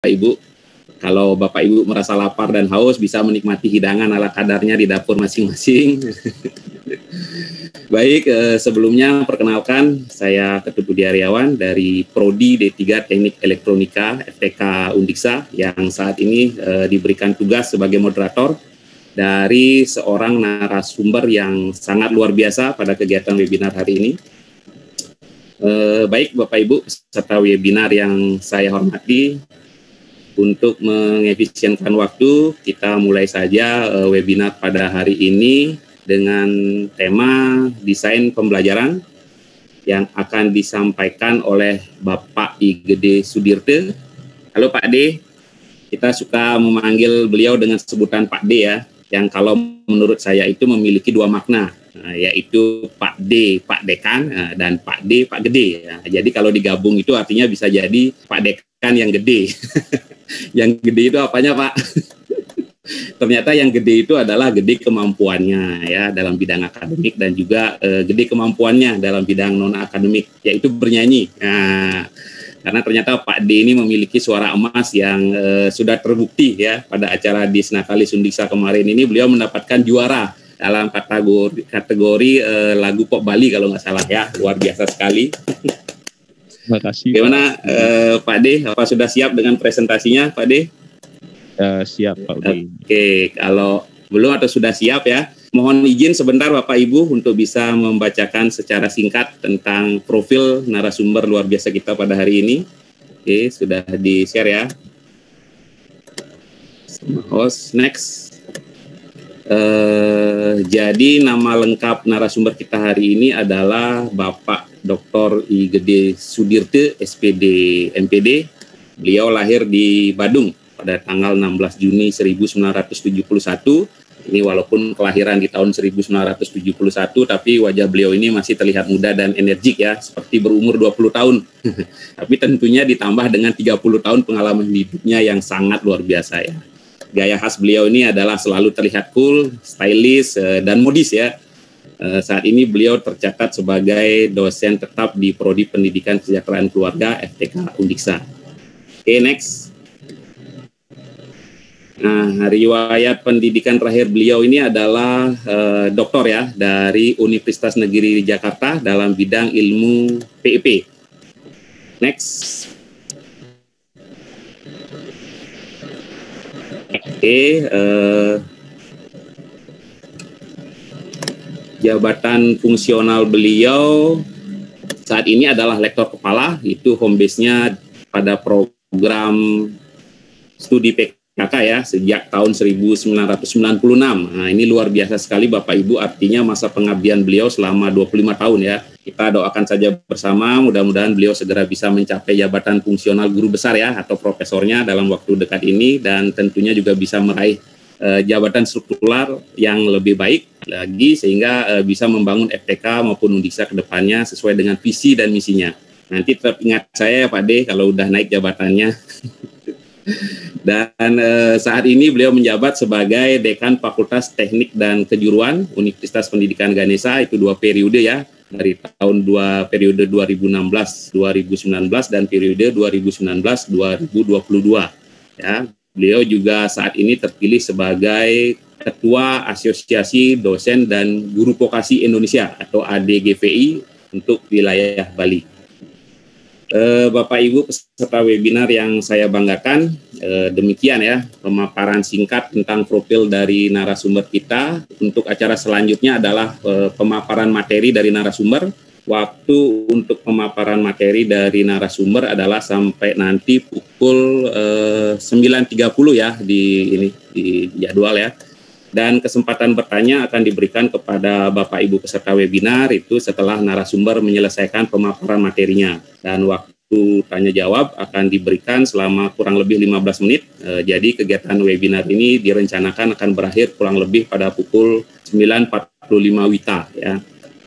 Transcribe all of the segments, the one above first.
Ibu. Kalau Bapak Ibu merasa lapar dan haus, bisa menikmati hidangan ala kadarnya di dapur masing-masing. Baik, sebelumnya perkenalkan, saya Ketut Budi Aryawan dari Prodi D3 Teknik Elektronika FTK Undiksa yang saat ini diberikan tugas sebagai moderator dari seorang narasumber yang sangat luar biasa pada kegiatan webinar hari ini. Baik Bapak Ibu peserta webinar yang saya hormati, untuk mengefisienkan waktu, kita mulai saja webinar pada hari ini dengan tema desain pembelajaran yang akan disampaikan oleh Bapak I Gede Sudirte. Halo Pak D, kita suka memanggil beliau dengan sebutan Pak D ya, yang kalau menurut saya itu memiliki dua makna, yaitu Pak D, Pak Dekan, dan Pak D, Pak Gede. Jadi kalau digabung itu artinya bisa jadi Pak Dekan yang gede. Yang gede itu apanya Pak? Ternyata yang gede itu adalah gede kemampuannya ya dalam bidang akademik dan juga gede kemampuannya dalam bidang non akademik, yaitu bernyanyi. Nah, karena ternyata Pak D ini memiliki suara emas yang sudah terbukti ya pada acara di Senakalis Undiksa kemarin ini, beliau mendapatkan juara dalam kategori lagu pop Bali kalau nggak salah ya, luar biasa sekali. Terima kasih. Bagaimana Pak D, apa sudah siap dengan presentasinya Pak D? Siap Pak Udi. Oke, kalau belum atau sudah siap ya, mohon izin sebentar Bapak Ibu untuk bisa membacakan secara singkat tentang profil narasumber luar biasa kita pada hari ini. Oke, sudah di-share ya. Host, next. Jadi nama lengkap narasumber kita hari ini adalah Bapak Dr. I Gede Sudirte, SPD MPD. Beliau lahir di Badung pada tanggal 16 Juni 1971. Ini walaupun kelahiran di tahun 1971, tapi wajah beliau ini masih terlihat muda dan energik ya, seperti berumur 20 tahun. Tapi tentunya ditambah dengan 30 tahun pengalaman hidupnya yang sangat luar biasa ya. Gaya khas beliau ini adalah selalu terlihat cool, stylish, dan modis ya. Saat ini beliau tercatat sebagai dosen tetap di Prodi Pendidikan Kesejahteraan Keluarga FTK Undiksa. Oke, next. Nah, riwayat pendidikan terakhir beliau ini adalah doktor ya dari Universitas Negeri Jakarta dalam bidang ilmu PIP. Next. Oke, jabatan fungsional beliau saat ini adalah lektor kepala, itu home base-nya pada program studi PKK ya sejak tahun 1996. Nah, ini luar biasa sekali Bapak Ibu, artinya masa pengabdian beliau selama 25 tahun ya. Kita doakan saja bersama, mudah-mudahan beliau segera bisa mencapai jabatan fungsional guru besar ya atau profesornya dalam waktu dekat ini, dan tentunya juga bisa meraih jabatan struktural yang lebih baik lagi sehingga bisa membangun FTK maupun Undiksa ke depannya sesuai dengan visi dan misinya. Nanti tetap ingat saya ya Pak D kalau udah naik jabatannya. Dan saat ini beliau menjabat sebagai Dekan Fakultas Teknik dan Kejuruan Universitas Pendidikan Ganesha, itu 2 periode ya, dari tahun periode 2016-2019 dan periode 2019-2022 ya. Beliau juga saat ini terpilih sebagai Ketua Asosiasi Dosen dan Guru Vokasi Indonesia atau ADGVI untuk wilayah Bali. Bapak Ibu peserta webinar yang saya banggakan, demikian ya pemaparan singkat tentang profil dari narasumber kita. Untuk acara selanjutnya adalah pemaparan materi dari narasumber. Waktu untuk pemaparan materi dari narasumber adalah sampai nanti pukul 9.30 ya di jadwal ya. Dan kesempatan bertanya akan diberikan kepada Bapak Ibu peserta webinar itu setelah narasumber menyelesaikan pemaparan materinya. Dan waktu tanya jawab akan diberikan selama kurang lebih 15 menit. Jadi kegiatan webinar ini direncanakan akan berakhir kurang lebih pada pukul 9.45 WITA ya.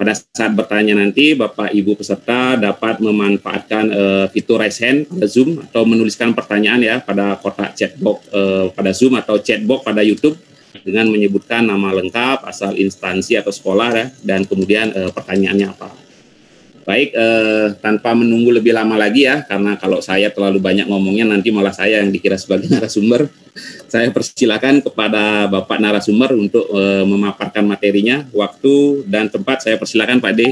Pada saat bertanya nanti Bapak Ibu peserta dapat memanfaatkan fitur raise hand pada Zoom atau menuliskan pertanyaan ya pada kotak chatbox pada Zoom atau chatbox pada YouTube dengan menyebutkan nama lengkap, asal instansi atau sekolah ya, dan kemudian pertanyaannya apa. Baik, tanpa menunggu lebih lama lagi ya, karena kalau saya terlalu banyak ngomongnya nanti malah saya yang dikira sebagai narasumber. Saya persilakan kepada Bapak narasumber untuk memaparkan materinya, waktu dan tempat. Saya persilakan Pak D.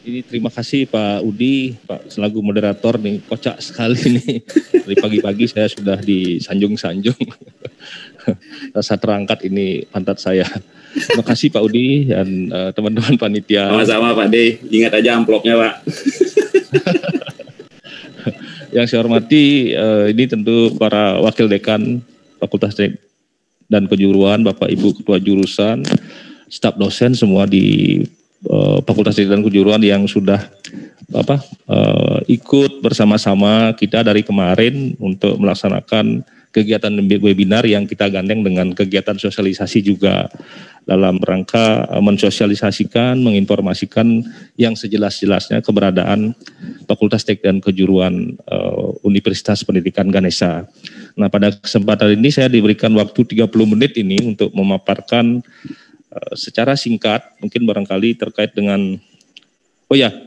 Ini terima kasih Pak Udi, Pak selaku moderator nih, kocak sekali nih. Dari pagi-pagi saya sudah disanjung-sanjung. Rasa terangkat ini pantat saya. Terima kasih Pak Udi dan teman-teman panitia. Sama-sama Pak D, ingat aja amplopnya Pak. Yang saya hormati, ini tentu para wakil dekan Fakultas Teknik dan Kejuruan, Bapak Ibu Ketua Jurusan, staf dosen semua di Fakultas Teknik dan Kejuruan yang sudah ikut bersama-sama kita dari kemarin untuk melaksanakan kegiatan webinar yang kita gandeng dengan kegiatan sosialisasi juga dalam rangka mensosialisasikan, menginformasikan yang sejelas-jelasnya keberadaan Fakultas Teknik dan Kejuruan Universitas Pendidikan Ganesha. Nah, pada kesempatan ini saya diberikan waktu 30 menit ini untuk memaparkan secara singkat, mungkin barangkali terkait dengan,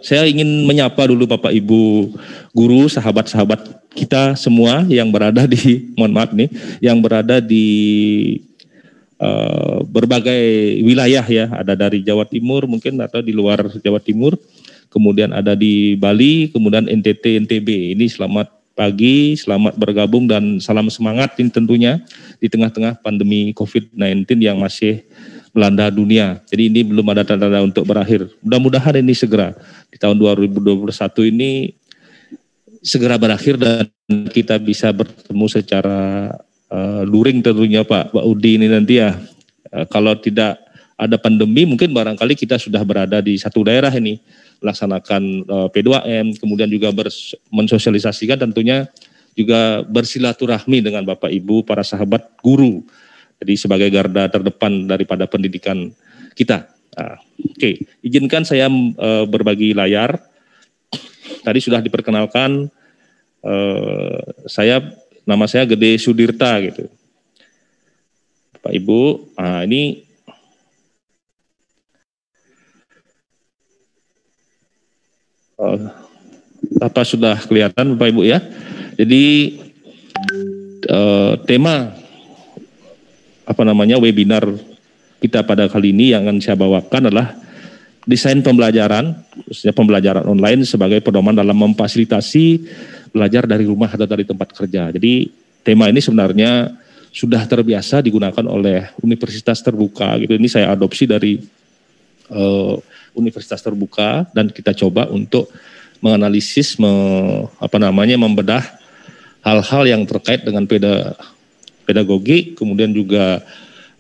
saya ingin menyapa dulu Bapak Ibu guru, sahabat-sahabat kita semua yang berada di, yang berada di berbagai wilayah ya, ada dari Jawa Timur mungkin atau di luar Jawa Timur, kemudian ada di Bali, kemudian NTT, NTB. Ini selamat pagi, selamat bergabung dan salam semangat ini tentunya di tengah-tengah pandemi COVID-19 yang masih melanda dunia. Jadi ini belum ada tanda-tanda untuk berakhir. Mudah-mudahan ini segera di tahun 2021 ini segera berakhir dan kita bisa bertemu secara luring tentunya Pak Udi ini nanti ya. Kalau tidak ada pandemi mungkin barangkali kita sudah berada di satu daerah ini melaksanakan P2M, kemudian juga mensosialisasikan tentunya juga bersilaturahmi dengan Bapak Ibu para sahabat guru. Jadi sebagai garda terdepan daripada pendidikan kita. Oke, izinkan saya berbagi layar. Tadi sudah diperkenalkan, nama saya Gede Sudirta gitu. Bapak Ibu, ini apa sudah kelihatan Bapak Ibu ya. Jadi tema webinar kita pada kali ini yang akan saya bawakan adalah desain pembelajaran, khususnya pembelajaran online sebagai pedoman dalam memfasilitasi belajar dari rumah atau dari tempat kerja. Jadi tema ini sebenarnya sudah terbiasa digunakan oleh universitas terbuka gitu. Ini saya adopsi dari universitas terbuka dan kita coba untuk menganalisis, membedah hal-hal yang terkait dengan pedagogi, kemudian juga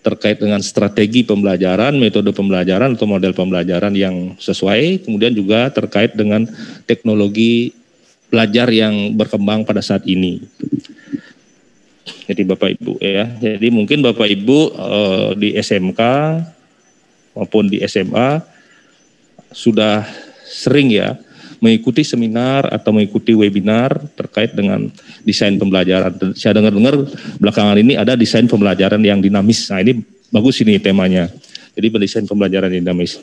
terkait dengan strategi pembelajaran, metode pembelajaran atau model pembelajaran yang sesuai, kemudian juga terkait dengan teknologi belajar yang berkembang pada saat ini. Jadi Bapak Ibu ya, jadi mungkin Bapak Ibu di SMK maupun di SMA sudah sering ya mengikuti seminar atau mengikuti webinar terkait dengan desain pembelajaran. Saya dengar belakangan ini ada desain pembelajaran yang dinamis. Nah ini bagus ini temanya. Jadi mendesain pembelajaran dinamis.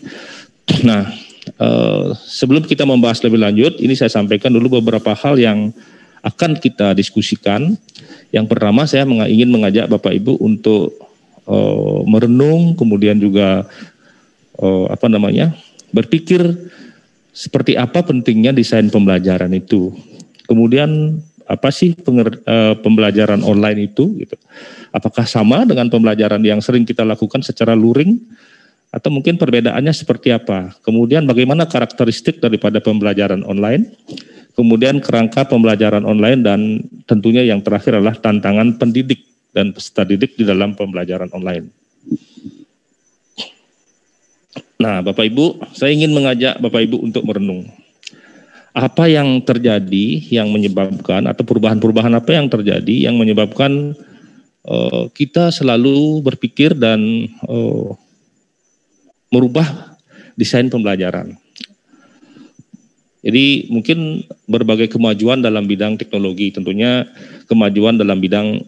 Nah sebelum kita membahas lebih lanjut, ini saya sampaikan dulu beberapa hal yang akan kita diskusikan. Yang pertama saya ingin mengajak Bapak Ibu untuk merenung, kemudian juga berpikir seperti apa pentingnya desain pembelajaran itu. Kemudian apa sih pembelajaran online itu gitu. Apakah sama dengan pembelajaran yang sering kita lakukan secara luring atau mungkin perbedaannya seperti apa? Kemudian bagaimana karakteristik daripada pembelajaran online? Kemudian kerangka pembelajaran online dan tentunya yang terakhir adalah tantangan pendidik dan peserta didik di dalam pembelajaran online. Nah, Bapak Ibu, saya ingin mengajak Bapak Ibu untuk merenung. Apa yang terjadi yang menyebabkan atau perubahan-perubahan apa yang terjadi yang menyebabkan kita selalu berpikir dan merubah desain pembelajaran. Jadi mungkin berbagai kemajuan dalam bidang teknologi, tentunya kemajuan dalam bidang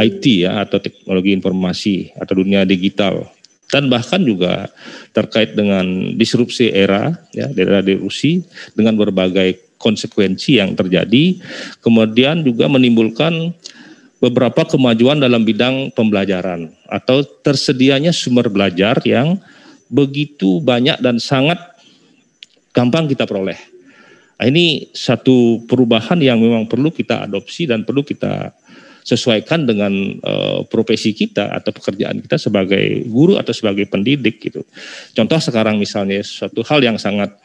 IT ya atau teknologi informasi atau dunia digital. Dan bahkan juga terkait dengan disrupsi era disrupsi dengan berbagai konsekuensi yang terjadi, kemudian juga menimbulkan beberapa kemajuan dalam bidang pembelajaran atau tersedianya sumber belajar yang begitu banyak dan sangat gampang kita peroleh. Nah, ini satu perubahan yang memang perlu kita adopsi dan perlu kita sesuaikan dengan profesi kita atau pekerjaan kita sebagai guru atau sebagai pendidik gitu. Contoh sekarang misalnya suatu hal yang sangat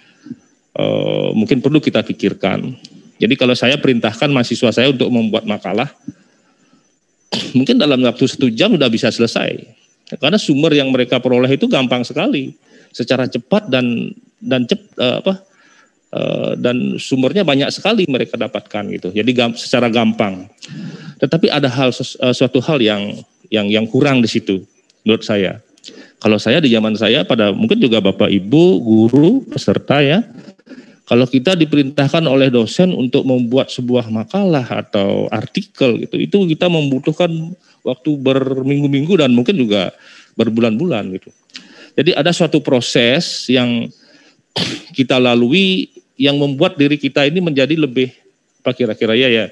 mungkin perlu kita pikirkan. Jadi kalau saya perintahkan mahasiswa saya untuk membuat makalah, mungkin dalam waktu 1 jam sudah bisa selesai. Karena sumber yang mereka peroleh itu gampang sekali, secara cepat dan sumbernya banyak sekali mereka dapatkan gitu. Jadi secara gampang. Tetapi ada suatu hal yang kurang di situ menurut saya. Kalau saya di zaman saya pada mungkin juga Bapak Ibu guru peserta ya, kalau kita diperintahkan oleh dosen untuk membuat sebuah makalah atau artikel gitu, itu kita membutuhkan waktu berminggu-minggu dan mungkin juga berbulan-bulan gitu. Jadi ada suatu proses yang kita lalui yang membuat diri kita ini menjadi lebih apa kira-kira ya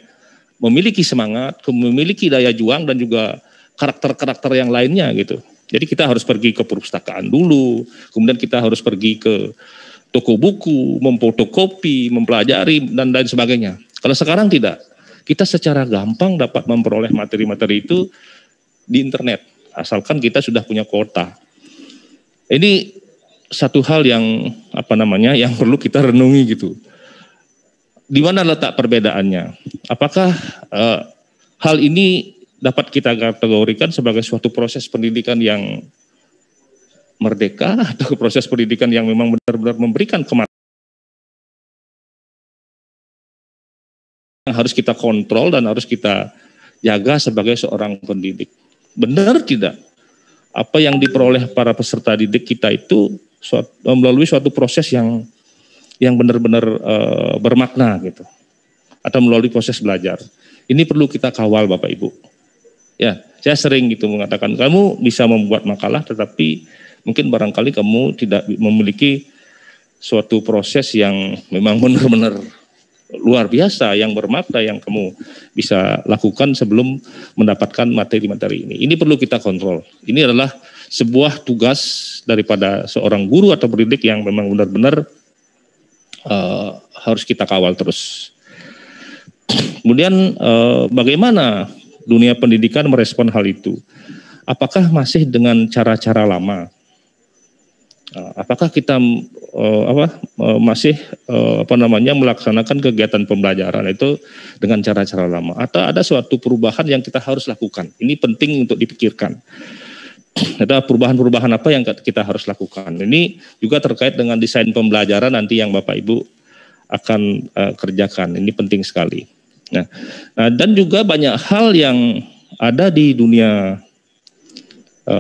memiliki semangat, memiliki daya juang dan juga karakter-karakter yang lainnya gitu. Jadi kita harus pergi ke perpustakaan dulu, kemudian kita harus pergi ke toko buku, memfotokopi, mempelajari dan lain sebagainya. Kalau sekarang tidak, kita secara gampang dapat memperoleh materi-materi itu di internet, asalkan kita sudah punya kuota. Ini satu hal yang yang perlu kita renungi gitu. Di mana letak perbedaannya? Apakah hal ini dapat kita kategorikan sebagai suatu proses pendidikan yang merdeka atau proses pendidikan yang memang benar-benar memberikan kemampuan yang harus kita kontrol dan harus kita jaga sebagai seorang pendidik? Benar tidak? Apa yang diperoleh para peserta didik kita itu melalui suatu proses yang benar-benar bermakna gitu, atau melalui proses belajar. Ini perlu kita kawal Bapak Ibu. Ya, saya sering gitu mengatakan kamu bisa membuat makalah, tetapi mungkin barangkali kamu tidak memiliki suatu proses yang memang benar-benar luar biasa, yang bermakna yang kamu bisa lakukan sebelum mendapatkan materi-materi ini. Ini perlu kita kontrol. Ini adalah sebuah tugas daripada seorang guru atau pendidik yang memang benar-benar harus kita kawal terus. Kemudian bagaimana dunia pendidikan merespon hal itu? Apakah masih dengan cara-cara lama? Apakah kita masih melaksanakan kegiatan pembelajaran itu dengan cara-cara lama? Atau ada suatu perubahan yang kita harus lakukan? Ini penting untuk dipikirkan. Ada perubahan-perubahan apa yang kita harus lakukan. Ini juga terkait dengan desain pembelajaran nanti yang Bapak Ibu akan kerjakan. Ini penting sekali. Nah, dan juga banyak hal yang ada di dunia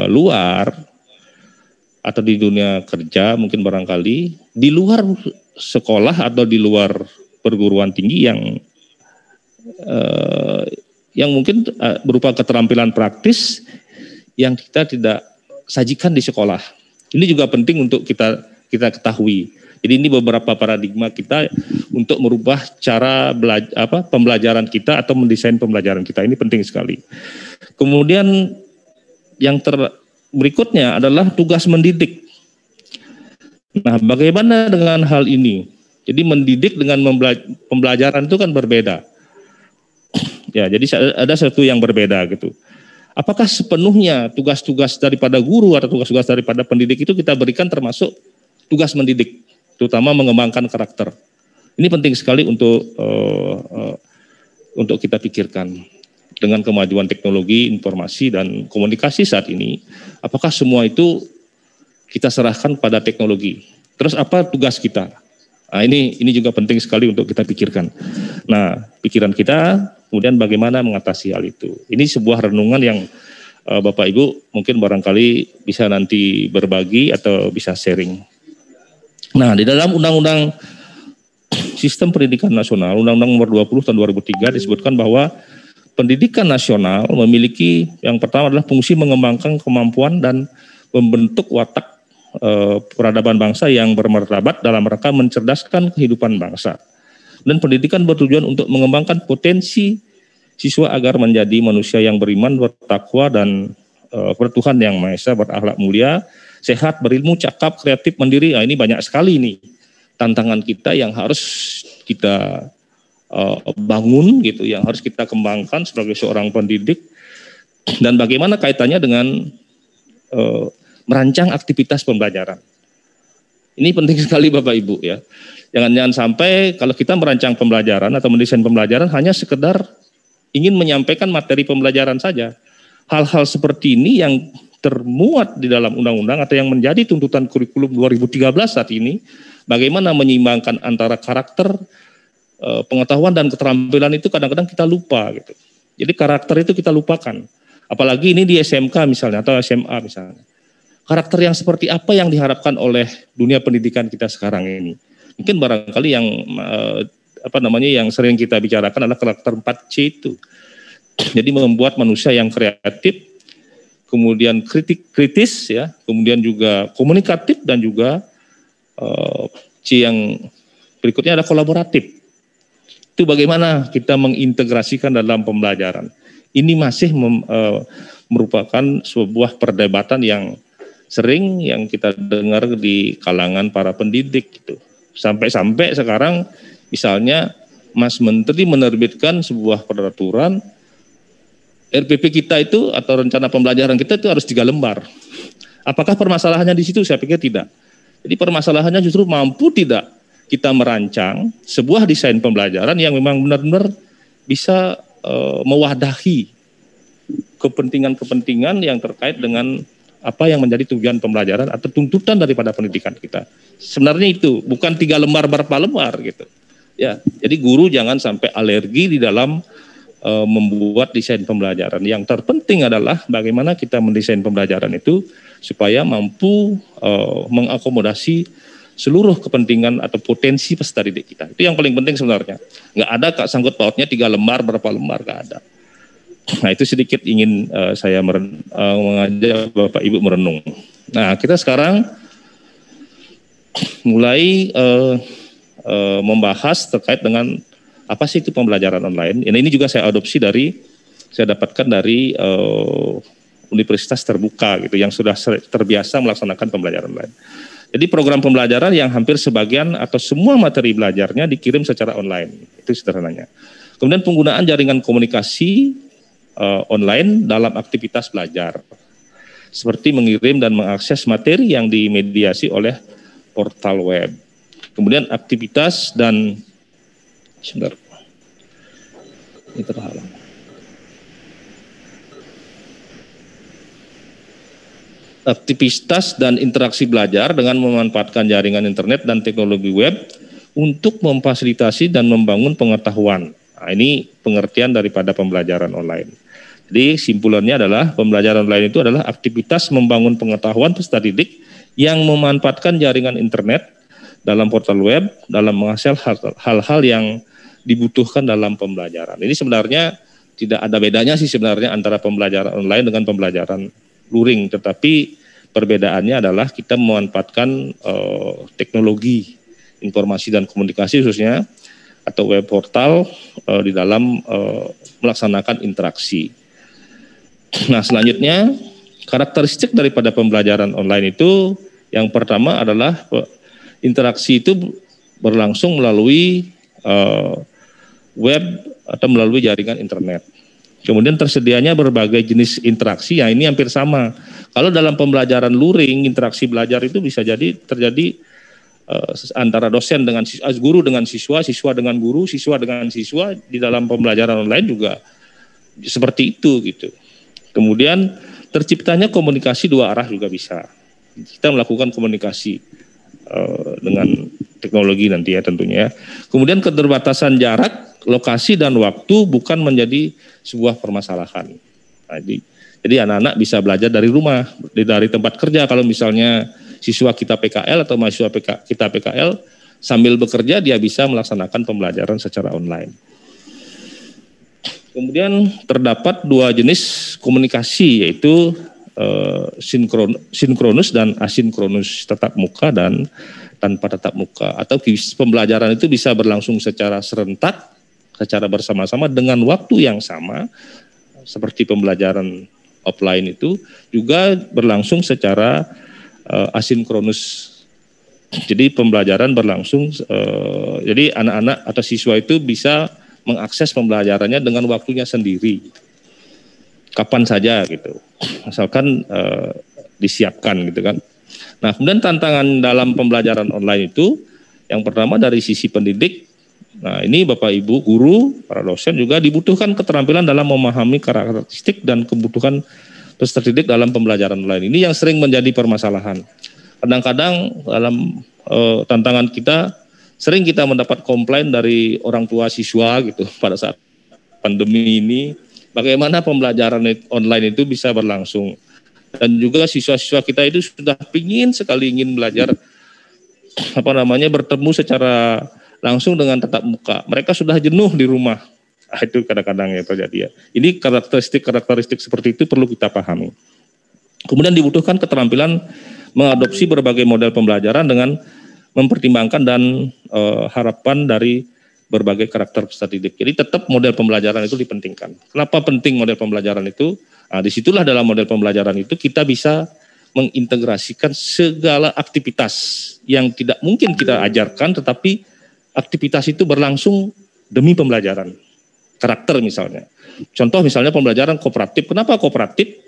luar atau di dunia kerja mungkin barangkali di luar sekolah atau di luar perguruan tinggi yang mungkin berupa keterampilan praktis yang kita tidak sajikan di sekolah. Ini juga penting untuk kita ketahui. Jadi ini beberapa paradigma kita untuk merubah cara pembelajaran kita atau mendesain pembelajaran kita. Ini penting sekali. Kemudian yang berikutnya adalah tugas mendidik. Nah, bagaimana dengan hal ini? Jadi mendidik dengan pembelajaran itu kan berbeda. Ya, jadi ada satu yang berbeda gitu. Apakah sepenuhnya tugas-tugas daripada guru atau tugas-tugas daripada pendidik itu kita berikan termasuk tugas mendidik, terutama mengembangkan karakter? Ini penting sekali untuk kita pikirkan. Dengan kemajuan teknologi, informasi, dan komunikasi saat ini, apakah semua itu kita serahkan pada teknologi? Terus apa tugas kita? Nah, ini juga penting sekali untuk kita pikirkan. Nah, pikiran kita, kemudian bagaimana mengatasi hal itu. Ini sebuah renungan yang Bapak Ibu mungkin barangkali bisa nanti berbagi atau bisa sharing. Nah, di dalam Undang-Undang Sistem Pendidikan Nasional, Undang-Undang Nomor 20 Tahun 2003 disebutkan bahwa pendidikan nasional memiliki yang pertama adalah fungsi mengembangkan kemampuan dan membentuk watak peradaban bangsa yang bermartabat dalam rangka mencerdaskan kehidupan bangsa. Dan pendidikan bertujuan untuk mengembangkan potensi siswa agar menjadi manusia yang beriman, bertakwa, dan bertuhan yang Maha Esa, berakhlak mulia, sehat, berilmu, cakap, kreatif, mandiri. Nah, ini banyak sekali nih tantangan kita yang harus kita bangun gitu, yang harus kita kembangkan sebagai seorang pendidik. Dan bagaimana kaitannya dengan merancang aktivitas pembelajaran. Ini penting sekali Bapak Ibu ya. Jangan sampai kalau kita merancang pembelajaran atau mendesain pembelajaran hanya sekedar ingin menyampaikan materi pembelajaran saja. Hal-hal seperti ini yang termuat di dalam undang-undang atau yang menjadi tuntutan kurikulum 2013 saat ini, bagaimana menyeimbangkan antara karakter, pengetahuan dan keterampilan itu kadang-kadang kita lupa gitu. Jadi karakter itu kita lupakan. Apalagi ini di SMK misalnya atau SMA misalnya. Karakter yang seperti apa yang diharapkan oleh dunia pendidikan kita sekarang ini? Mungkin barangkali yang yang sering kita bicarakan adalah karakter 4C itu. Jadi membuat manusia yang kreatif, kemudian kritis ya, kemudian juga komunikatif dan juga C yang berikutnya adalah kolaboratif. Itu bagaimana kita mengintegrasikan dalam pembelajaran. Ini masih merupakan sebuah perdebatan yang sering yang kita dengar di kalangan para pendidik gitu. Sampai-sampai sekarang misalnya Mas Menteri menerbitkan sebuah peraturan RPP kita itu atau rencana pembelajaran kita itu harus 3 lembar. Apakah permasalahannya di situ? Saya pikir tidak. Jadi permasalahannya justru mampu tidak kita merancang sebuah desain pembelajaran yang memang benar-benar bisa mewadahi kepentingan-kepentingan yang terkait dengan apa yang menjadi tujuan pembelajaran atau tuntutan daripada pendidikan kita. Sebenarnya itu bukan 3 lembar berapa lembar gitu. Ya, jadi guru jangan sampai alergi di dalam membuat desain pembelajaran. Yang terpenting adalah bagaimana kita mendesain pembelajaran itu supaya mampu mengakomodasi seluruh kepentingan atau potensi peserta didik kita. Itu yang paling penting sebenarnya. Nggak ada sangkut pautnya 3 lembar berapa lembar, nggak ada. Nah itu sedikit ingin saya mengajak Bapak Ibu merenung. Nah kita sekarang mulai membahas terkait dengan apa sih itu pembelajaran online. Ini juga saya dapatkan dari universitas terbuka gitu yang sudah terbiasa melaksanakan pembelajaran online. Jadi program pembelajaran yang hampir sebagian atau semua materi belajarnya dikirim secara online. Itu sederhananya. Kemudian penggunaan jaringan komunikasi online dalam aktivitas belajar. Seperti mengirim dan mengakses materi yang dimediasi oleh portal web. Kemudian aktivitas dan sebentar. Ini terhalang. Aktivitas dan interaksi belajar dengan memanfaatkan jaringan internet dan teknologi web untuk memfasilitasi dan membangun pengetahuan. Nah, ini pengertian daripada pembelajaran online. Jadi simpulannya adalah pembelajaran online itu adalah aktivitas membangun pengetahuan peserta didik yang memanfaatkan jaringan internet dalam portal web dalam menghasil hal-hal yang dibutuhkan dalam pembelajaran. Ini sebenarnya tidak ada bedanya sih sebenarnya antara pembelajaran online dengan pembelajaran luring, tetapi perbedaannya adalah kita memanfaatkan teknologi informasi dan komunikasi khususnya atau web portal di dalam melaksanakan interaksi. Nah selanjutnya karakteristik daripada pembelajaran online itu yang pertama adalah interaksi itu berlangsung melalui web atau melalui jaringan internet. Kemudian tersedianya berbagai jenis interaksi, ya ini hampir sama. Kalau dalam pembelajaran luring, interaksi belajar itu bisa jadi terjadi antara dosen dengan guru dengan siswa, siswa dengan guru, siswa dengan siswa. Di dalam pembelajaran online juga seperti itu gitu. Kemudian terciptanya komunikasi 2 arah juga bisa. Kita melakukan komunikasi dengan teknologi nanti ya tentunya. Kemudian keterbatasan jarak, lokasi dan waktu bukan menjadi sebuah permasalahan. Nah, jadi anak-anak bisa belajar dari rumah, dari tempat kerja. Kalau misalnya siswa kita PKL atau mahasiswa kita PKL sambil bekerja dia bisa melaksanakan pembelajaran secara online. Kemudian terdapat 2 jenis komunikasi yaitu sinkronus dan asinkronus, tatap muka dan tanpa tatap muka, atau pembelajaran itu bisa berlangsung secara serentak, secara bersama-sama dengan waktu yang sama, seperti pembelajaran offline itu juga berlangsung secara asinkronus. Jadi pembelajaran berlangsung, jadi anak-anak atau siswa itu bisa mengakses pembelajarannya dengan waktunya sendiri, kapan saja gitu, asalkan disiapkan gitu kan. Nah, kemudian tantangan dalam pembelajaran online itu, yang pertama dari sisi pendidik. Nah, ini Bapak Ibu guru, para dosen juga dibutuhkan keterampilan dalam memahami karakteristik dan kebutuhan peserta didik dalam pembelajaran online. Ini yang sering menjadi permasalahan. Kadang-kadang dalam tantangan kita, sering kita mendapat komplain dari orang tua siswa gitu pada saat pandemi ini, bagaimana pembelajaran online itu bisa berlangsung. Dan juga siswa-siswa kita itu sudah ingin belajar bertemu secara langsung dengan tatap muka. Mereka sudah jenuh di rumah. Itu kadang-kadang yang terjadi ya. Ini karakteristik seperti itu perlu kita pahami. Kemudian dibutuhkan keterampilan mengadopsi berbagai model pembelajaran dengan mempertimbangkan dan harapan dari berbagai karakter peserta didik. Jadi tetap model pembelajaran itu dipentingkan. Kenapa penting model pembelajaran itu? Nah, disitulah dalam model pembelajaran itu kita bisa mengintegrasikan segala aktivitas yang tidak mungkin kita ajarkan, tetapi aktivitas itu berlangsung demi pembelajaran. Karakter misalnya. Contoh misalnya pembelajaran kooperatif. Kenapa kooperatif?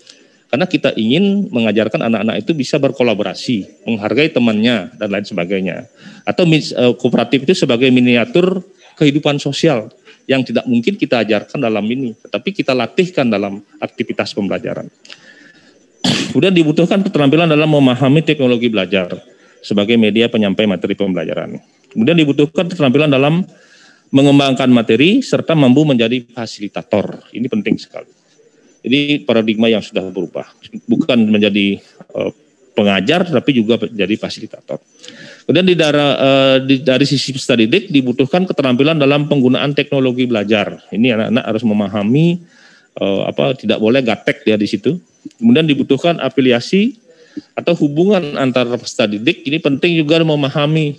Karena kita ingin mengajarkan anak-anak itu bisa berkolaborasi, menghargai temannya, dan lain sebagainya. Atau kooperatif itu sebagai miniatur kehidupan sosial yang tidak mungkin kita ajarkan dalam ini, tetapi kita latihkan dalam aktivitas pembelajaran. Kemudian dibutuhkan keterampilan dalam memahami teknologi belajar sebagai media penyampai materi pembelajaran. Kemudian dibutuhkan keterampilan dalam mengembangkan materi serta mampu menjadi fasilitator. Ini penting sekali. Jadi paradigma yang sudah berubah, bukan menjadi pengajar, tapi juga menjadi fasilitator. Kemudian dari sisi peserta didik dibutuhkan keterampilan dalam penggunaan teknologi belajar. Ini anak-anak harus memahami tidak boleh gaptek ya di situ. Kemudian dibutuhkan afiliasi atau hubungan antar peserta didik. Ini penting juga memahami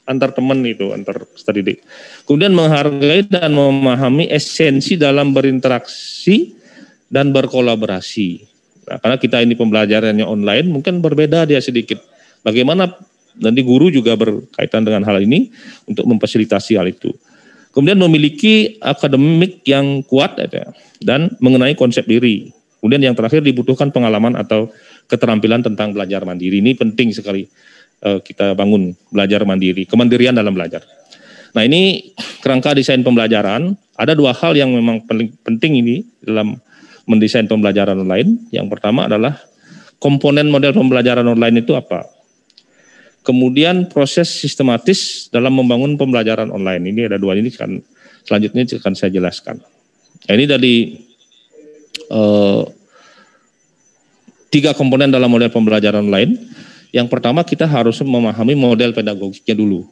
antar teman itu, antar peserta didik. Kemudian menghargai dan memahami esensi dalam berinteraksi dan berkolaborasi. Nah, karena kita ini pembelajarannya online, mungkin berbeda dia sedikit. Bagaimana nanti guru juga berkaitan dengan hal ini untuk memfasilitasi hal itu. Kemudian memiliki akademik yang kuat dan mengenai konsep diri. Kemudian yang terakhir dibutuhkan pengalaman atau keterampilan tentang belajar mandiri. Ini penting sekali kita bangun belajar mandiri, kemandirian dalam belajar. Nah, ini kerangka desain pembelajaran. Ada dua hal yang memang penting ini dalam mendesain pembelajaran online. Yang pertama adalah komponen model pembelajaran online itu apa. Kemudian proses sistematis dalam membangun pembelajaran online. Ini ada dua, ini kan selanjutnya akan saya jelaskan. Nah, ini dari 3 komponen dalam model pembelajaran online. Yang pertama kita harus memahami model pedagogiknya dulu.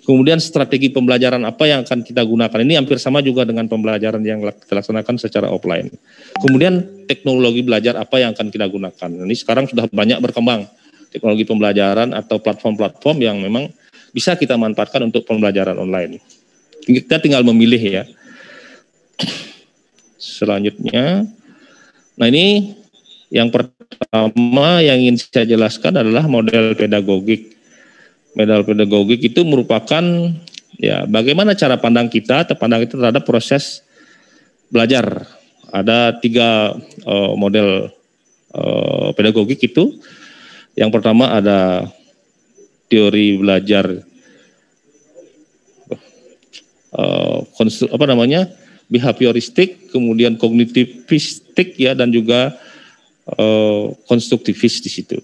Kemudian strategi pembelajaran apa yang akan kita gunakan. Ini hampir sama juga dengan pembelajaran yang kita laksanakan secara offline. Kemudian teknologi belajar apa yang akan kita gunakan. Ini sekarang sudah banyak berkembang teknologi pembelajaran atau platform-platform yang memang bisa kita manfaatkan untuk pembelajaran online. Kita tinggal memilih ya. Selanjutnya, nah ini yang pertama yang ingin saya jelaskan adalah model pedagogik. Model pedagogik itu merupakan ya bagaimana cara pandang kita terhadap proses belajar. Ada 3 model pedagogik itu. Yang pertama ada teori belajar behavioristik, kemudian kognitivistik ya, dan juga konstruktivis di situ.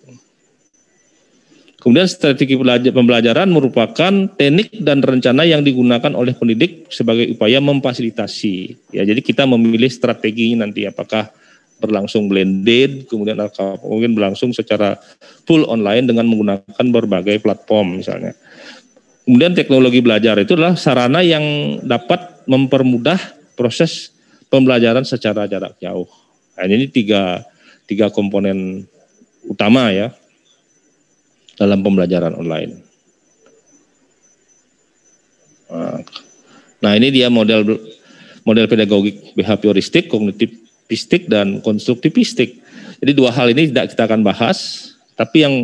Kemudian strategi pembelajaran merupakan teknik dan rencana yang digunakan oleh pendidik sebagai upaya memfasilitasi. Ya, jadi kita memilih strategi nanti apakah berlangsung blended, kemudian mungkin berlangsung secara full online dengan menggunakan berbagai platform misalnya. Kemudian teknologi belajar itu adalah sarana yang dapat mempermudah proses pembelajaran secara jarak jauh. Nah, ini tiga 3 komponen utama ya dalam pembelajaran online. Nah, ini dia model pedagogik behavioristik, kognitivistik, dan konstruktivistik. Jadi 2 hal ini tidak kita akan bahas, tapi yang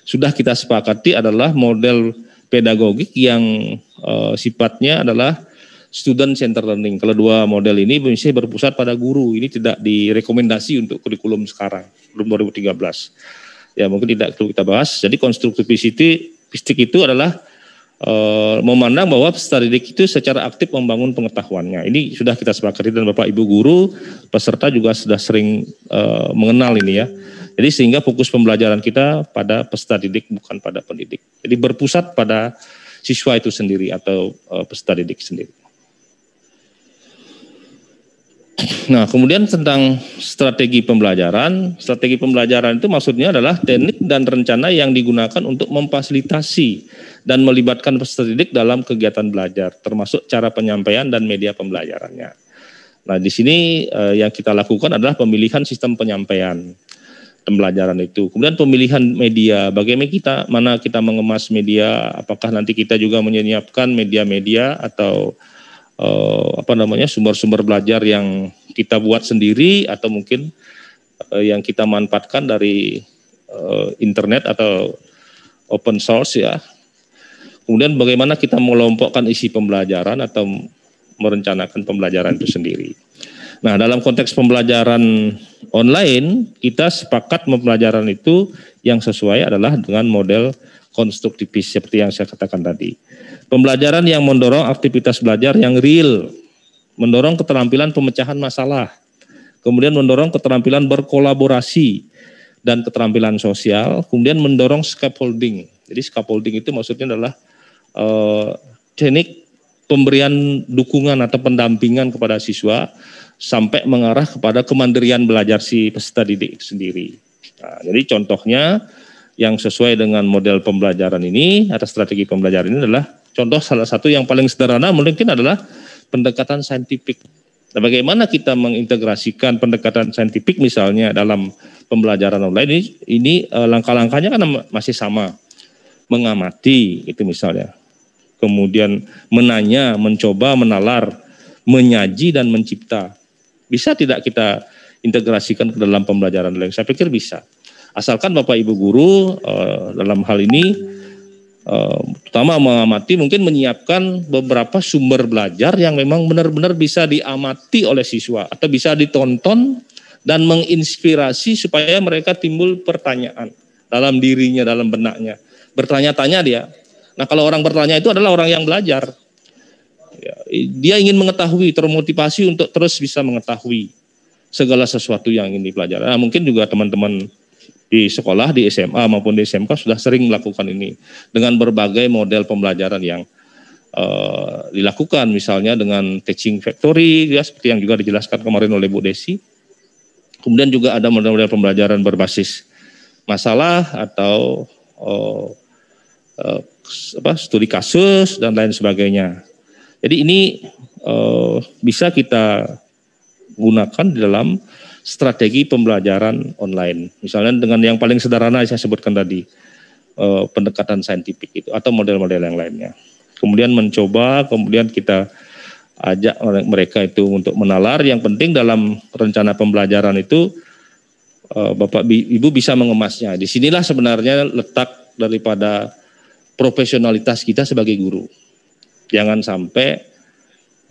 sudah kita sepakati adalah model pedagogik yang sifatnya adalah student center learning. Kalau 2 model ini bisa berpusat pada guru. Ini tidak direkomendasi untuk kurikulum sekarang, belum 2013. Ya mungkin tidak perlu kita bahas. Jadi konstruktivistik itu adalah memandang bahwa peserta didik itu secara aktif membangun pengetahuannya. Ini sudah kita sepakati dan Bapak Ibu guru, peserta juga sudah sering mengenal ini ya. Jadi sehingga fokus pembelajaran kita pada peserta didik bukan pada pendidik. Jadi berpusat pada siswa itu sendiri atau peserta didik sendiri. Nah, kemudian tentang strategi pembelajaran. Strategi pembelajaran itu maksudnya adalah teknik dan rencana yang digunakan untuk memfasilitasi dan melibatkan peserta didik dalam kegiatan belajar, termasuk cara penyampaian dan media pembelajarannya. Nah, di sini yang kita lakukan adalah pemilihan sistem penyampaian pembelajaran itu. Kemudian pemilihan media, bagaimana mana kita mengemas media, apakah nanti kita juga menyiapkan media-media atau sumber-sumber belajar yang kita buat sendiri atau mungkin yang kita manfaatkan dari internet atau open source ya. Kemudian bagaimana kita mengelompokkan isi pembelajaran atau merencanakan pembelajaran itu sendiri. Nah, dalam konteks pembelajaran online, kita sepakat pembelajaran itu yang sesuai adalah dengan model konstruktivis seperti yang saya katakan tadi. Pembelajaran yang mendorong aktivitas belajar yang real, mendorong keterampilan pemecahan masalah, kemudian mendorong keterampilan berkolaborasi dan keterampilan sosial, kemudian mendorong scaffolding. Jadi scaffolding itu maksudnya adalah teknik pemberian dukungan atau pendampingan kepada siswa sampai mengarah kepada kemandirian belajar si peserta didik itu sendiri. Nah, jadi contohnya yang sesuai dengan model pembelajaran ini atau strategi pembelajaran ini adalah contoh salah satu yang paling sederhana mungkin adalah pendekatan saintifik. Nah, bagaimana kita mengintegrasikan pendekatan saintifik misalnya dalam pembelajaran online ini langkah-langkahnya kan masih sama. Mengamati itu misalnya. Kemudian menanya, mencoba, menalar, menyaji dan mencipta. Bisa tidak kita integrasikan ke dalam pembelajaran online? Saya pikir bisa. Asalkan Bapak Ibu guru dalam hal ini terutama mengamati, mungkin menyiapkan beberapa sumber belajar yang memang benar-benar bisa diamati oleh siswa atau bisa ditonton dan menginspirasi supaya mereka timbul pertanyaan dalam dirinya, dalam benaknya. Bertanya-tanya dia. Nah, kalau orang bertanya itu adalah orang yang belajar. Ya, dia ingin mengetahui, termotivasi untuk terus bisa mengetahui segala sesuatu yang ingin dipelajari. Nah, mungkin juga teman-teman di sekolah, di SMA maupun di SMK sudah sering melakukan ini dengan berbagai model pembelajaran yang dilakukan, misalnya dengan teaching factory, ya, seperti yang juga dijelaskan kemarin oleh Bu Desi. Kemudian juga ada model-model pembelajaran berbasis masalah atau studi kasus dan lain sebagainya. Jadi ini bisa kita gunakan di dalam strategi pembelajaran online. Misalnya dengan yang paling sederhana saya sebutkan tadi, pendekatan saintifik itu atau model-model yang lainnya. Kemudian mencoba, kemudian kita ajak mereka itu untuk menalar. Yang penting dalam rencana pembelajaran itu Bapak Ibu bisa mengemasnya. Disinilah sebenarnya letak daripada profesionalitas kita sebagai guru. Jangan sampai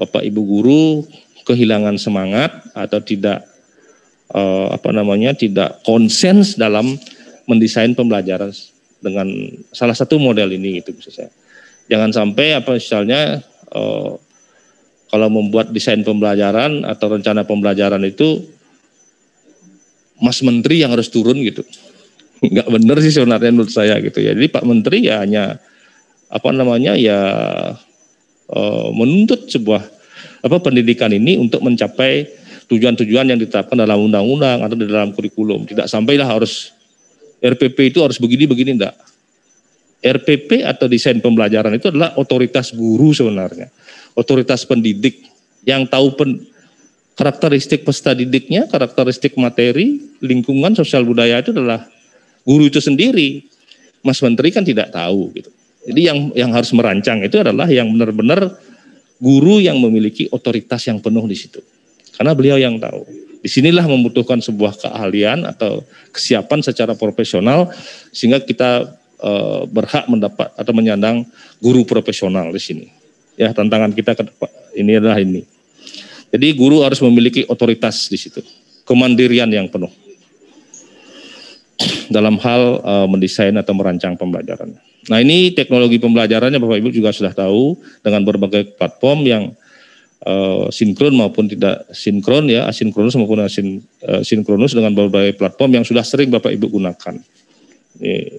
Bapak Ibu guru kehilangan semangat atau tidak tidak konsens dalam mendesain pembelajaran dengan salah satu model ini gitu bisa saya. Jangan sampai misalnya kalau membuat desain pembelajaran atau rencana pembelajaran itu Mas Menteri yang harus turun gitu. Enggak benar sih sebenarnya menurut saya gitu ya. Jadi Pak Menteri ya hanya menuntut sebuah pendidikan ini untuk mencapai tujuan-tujuan yang ditetapkan dalam undang-undang atau di dalam kurikulum. Tidak sampailah harus RPP itu harus begini-begini, enggak. RPP atau desain pembelajaran itu adalah otoritas guru sebenarnya. Otoritas pendidik yang tahu karakteristik peserta didiknya, karakteristik materi, lingkungan, sosial budaya itu adalah guru itu sendiri. Mas Menteri kan tidak tahu gitu. Jadi yang harus merancang itu adalah yang benar-benar guru yang memiliki otoritas yang penuh di situ. Karena beliau yang tahu. Disinilah membutuhkan sebuah keahlian atau kesiapan secara profesional sehingga kita berhak mendapat atau menyandang guru profesional di sini. Ya, tantangan kita ke depan ini adalah ini. Jadi guru harus memiliki otoritas di situ, kemandirian yang penuh dalam hal mendesain atau merancang pembelajaran. Nah, ini teknologi pembelajarannya Bapak Ibu juga sudah tahu dengan berbagai platform yang sinkron maupun tidak sinkron ya, asinkronus maupun sinkronus dengan berbagai platform yang sudah sering Bapak Ibu gunakan.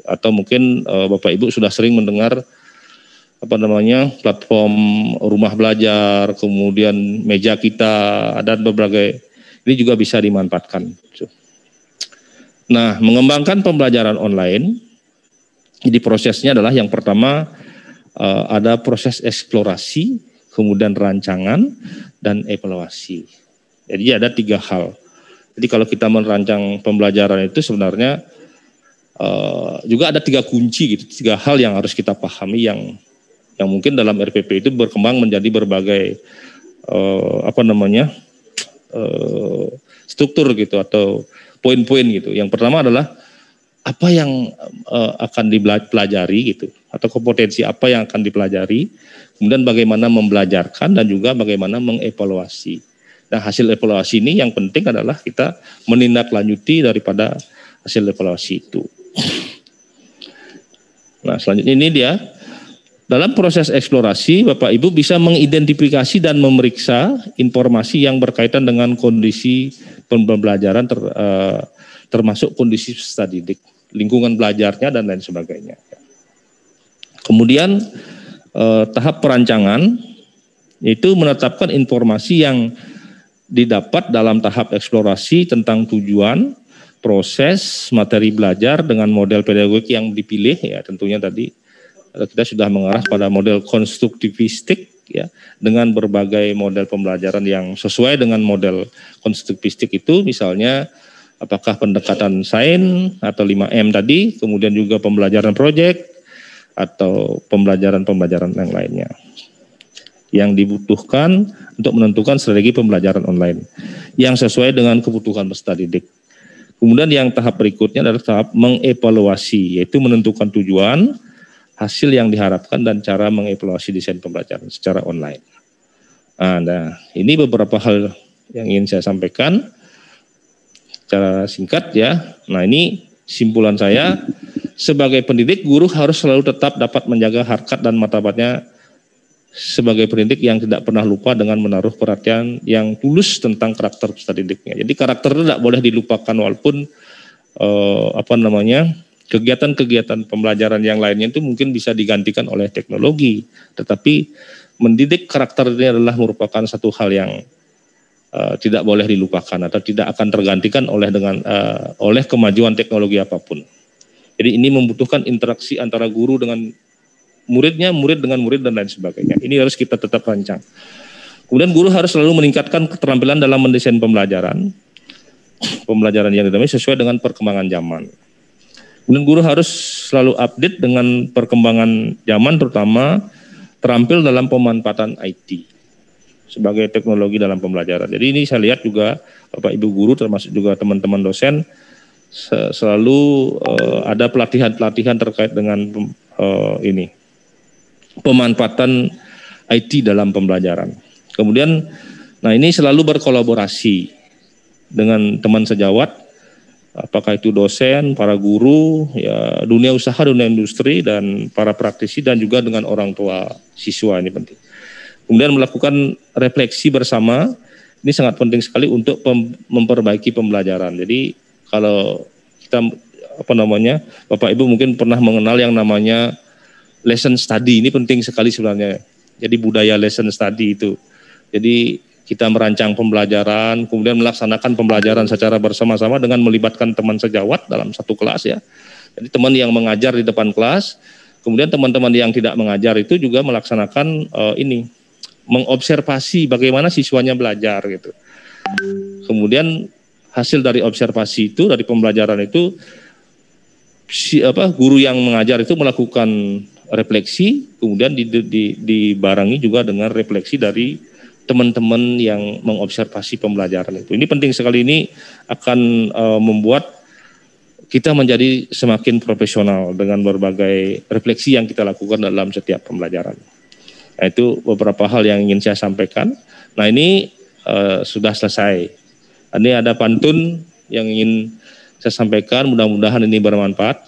Atau mungkin Bapak Ibu sudah sering mendengar platform rumah belajar, kemudian meja kita, dan berbagai ini juga bisa dimanfaatkan. Nah, mengembangkan pembelajaran online, jadi prosesnya adalah yang pertama ada proses eksplorasi, kemudian rancangan dan evaluasi. Jadi ada 3 hal. Jadi kalau kita merancang pembelajaran itu sebenarnya juga ada 3 kunci gitu, 3 hal yang harus kita pahami yang mungkin dalam RPP itu berkembang menjadi berbagai struktur gitu atau poin-poin gitu. Yang pertama adalah apa yang akan dipelajari gitu atau kompetensi apa yang akan dipelajari, kemudian bagaimana membelajarkan dan juga bagaimana mengevaluasi. Nah, hasil evaluasi ini yang penting adalah kita menindaklanjuti daripada hasil evaluasi itu. Nah, selanjutnya ini dia. Dalam proses eksplorasi, Bapak Ibu bisa mengidentifikasi dan memeriksa informasi yang berkaitan dengan kondisi pembelajaran termasuk kondisi peserta didik, lingkungan belajarnya dan lain sebagainya. Kemudian tahap perancangan itu menetapkan informasi yang didapat dalam tahap eksplorasi tentang tujuan, proses, materi belajar dengan model pedagogik yang dipilih ya tentunya tadi. Kita sudah mengarah pada model konstruktivistik ya dengan berbagai model pembelajaran yang sesuai dengan model konstruktivistik itu, misalnya apakah pendekatan sains atau 5M tadi, kemudian juga pembelajaran proyek atau pembelajaran yang lainnya yang dibutuhkan untuk menentukan strategi pembelajaran online yang sesuai dengan kebutuhan peserta didik. Kemudian yang tahap berikutnya adalah tahap mengevaluasi, yaitu menentukan tujuan, hasil yang diharapkan dan cara mengevaluasi desain pembelajaran secara online. Nah, ini beberapa hal yang ingin saya sampaikan secara singkat ya. Nah, ini simpulan saya, sebagai pendidik guru harus selalu tetap dapat menjaga harkat dan martabatnya sebagai pendidik yang tidak pernah lupa dengan menaruh perhatian yang tulus tentang karakter peserta didiknya. Jadi karakter itu tidak boleh dilupakan walaupun kegiatan-kegiatan pembelajaran yang lainnya itu mungkin bisa digantikan oleh teknologi, tetapi mendidik karakter ini adalah merupakan satu hal yang tidak boleh dilupakan atau tidak akan tergantikan oleh kemajuan teknologi apapun. Jadi ini membutuhkan interaksi antara guru dengan muridnya, murid dengan murid dan lain sebagainya. Ini harus kita tetap rancang. Kemudian guru harus selalu meningkatkan keterampilan dalam mendesain pembelajaran yang dinamai sesuai dengan perkembangan zaman. Kemudian guru harus selalu update dengan perkembangan zaman, terutama terampil dalam pemanfaatan IT sebagai teknologi dalam pembelajaran. Jadi ini saya lihat juga Bapak Ibu guru termasuk juga teman-teman dosen selalu ada pelatihan-pelatihan terkait dengan pemanfaatan IT dalam pembelajaran. Kemudian, nah ini selalu berkolaborasi dengan teman sejawat, apakah itu dosen, para guru, ya dunia usaha, dunia industri, dan para praktisi, dan juga dengan orang tua siswa, ini penting. Kemudian melakukan refleksi bersama, ini sangat penting sekali untuk memperbaiki pembelajaran. Jadi kalau kita Bapak Ibu mungkin pernah mengenal yang namanya lesson study, ini penting sekali sebenarnya. Jadi budaya lesson study itu. Jadi kita merancang pembelajaran, kemudian melaksanakan pembelajaran secara bersama-sama dengan melibatkan teman sejawat dalam satu kelas ya. Jadi teman yang mengajar di depan kelas, kemudian teman-teman yang tidak mengajar itu juga melaksanakan mengobservasi bagaimana siswanya belajar gitu. Kemudian hasil dari observasi itu, dari pembelajaran itu, guru yang mengajar itu melakukan refleksi, kemudian dibarengi juga dengan refleksi dari teman-teman yang mengobservasi pembelajaran itu. Ini penting sekali, ini akan membuat kita menjadi semakin profesional dengan berbagai refleksi yang kita lakukan dalam setiap pembelajaran. Nah, itu beberapa hal yang ingin saya sampaikan. Nah, ini sudah selesai. Ini ada pantun yang ingin saya sampaikan, mudah-mudahan ini bermanfaat.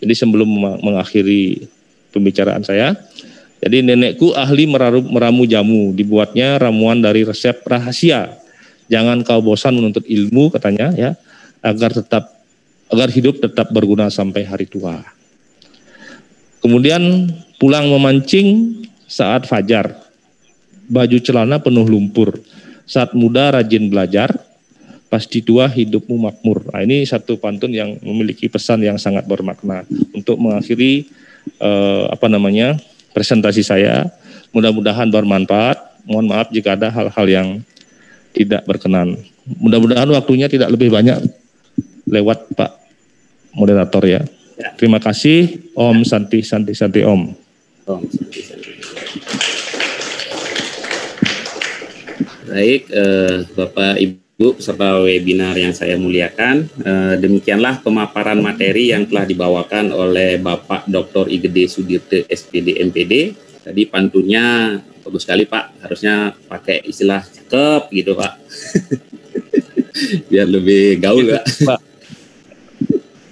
Jadi sebelum mengakhiri pembicaraan saya, jadi nenekku ahli meramu jamu, dibuatnya ramuan dari resep rahasia. Jangan kau bosan menuntut ilmu, katanya, ya, agar hidup tetap berguna sampai hari tua. Kemudian pulang memancing saat fajar, baju celana penuh lumpur. Saat muda rajin belajar, pasti tua hidupmu makmur. Nah, ini satu pantun yang memiliki pesan yang sangat bermakna untuk mengakhiri presentasi saya. Mudah-mudahan bermanfaat. Mohon maaf jika ada hal-hal yang tidak berkenan. Mudah-mudahan waktunya tidak lebih banyak lewat Pak Moderator, ya. Terima kasih. Om Santi Santi Santi Om. Om Santi Santi. Baik, Bapak Ibu peserta webinar yang saya muliakan, demikianlah pemaparan materi yang telah dibawakan oleh Bapak Dr. Igede Sudirte SPD MPD. Tadi pantunnya bagus sekali Pak, harusnya pakai istilah cakep gitu Pak. Biar lebih gaul Pak.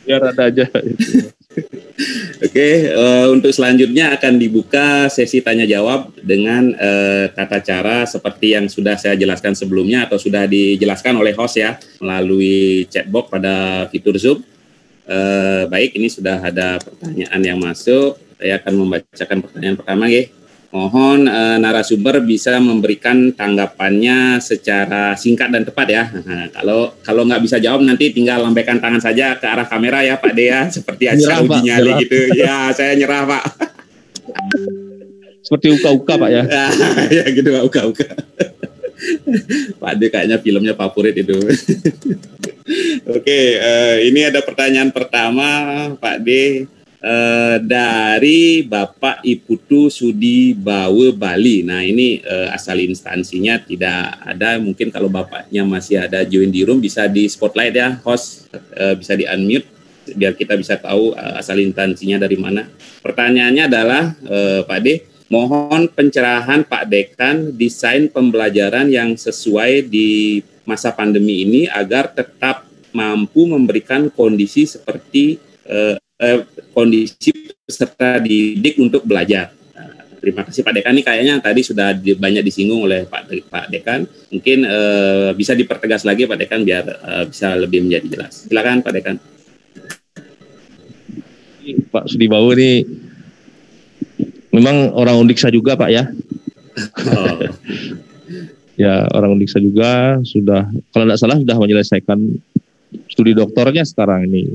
Biar ada aja. Oke, untuk selanjutnya akan dibuka sesi tanya jawab dengan tata cara seperti yang sudah saya jelaskan sebelumnya atau sudah dijelaskan oleh host, ya, melalui chatbox pada fitur Zoom. Baik, ini sudah ada pertanyaan yang masuk. Saya akan membacakan pertanyaan pertama, Mohon narasumber bisa memberikan tanggapannya secara singkat dan tepat, ya. Nah, kalau nggak bisa jawab nanti tinggal lambaikan tangan saja ke arah kamera, ya Pak De, ya, seperti acara uji nyali gitu. Ya, saya nyerah Pak. Seperti uka-uka Pak, ya. Ya gitu Pak, uka-uka. Pak De kayaknya filmnya favorit itu. Oke, ini ada pertanyaan pertama Pak De. Dari Bapak Iputu Sudi Bawe Bali. Nah, ini asal instansinya tidak ada. Mungkin kalau Bapaknya masih ada join di room bisa di spotlight, ya, host, bisa di unmute biar kita bisa tahu asal instansinya dari mana. Pertanyaannya adalah, Pak De, mohon pencerahan Pak Dekan desain pembelajaran yang sesuai di masa pandemi ini agar tetap mampu memberikan kondisi seperti kondisi peserta didik untuk belajar. Terima kasih Pak Dekan. Ini kayaknya tadi sudah banyak disinggung oleh Pak Dekan. Mungkin bisa dipertegas lagi Pak Dekan biar bisa lebih menjadi jelas. Silakan Pak Dekan. Pak Sudibawa ini memang orang Undiksa juga Pak, ya. Oh. Ya, orang Undiksa juga sudah, kalau tidak salah sudah menyelesaikan studi doktornya sekarang ini.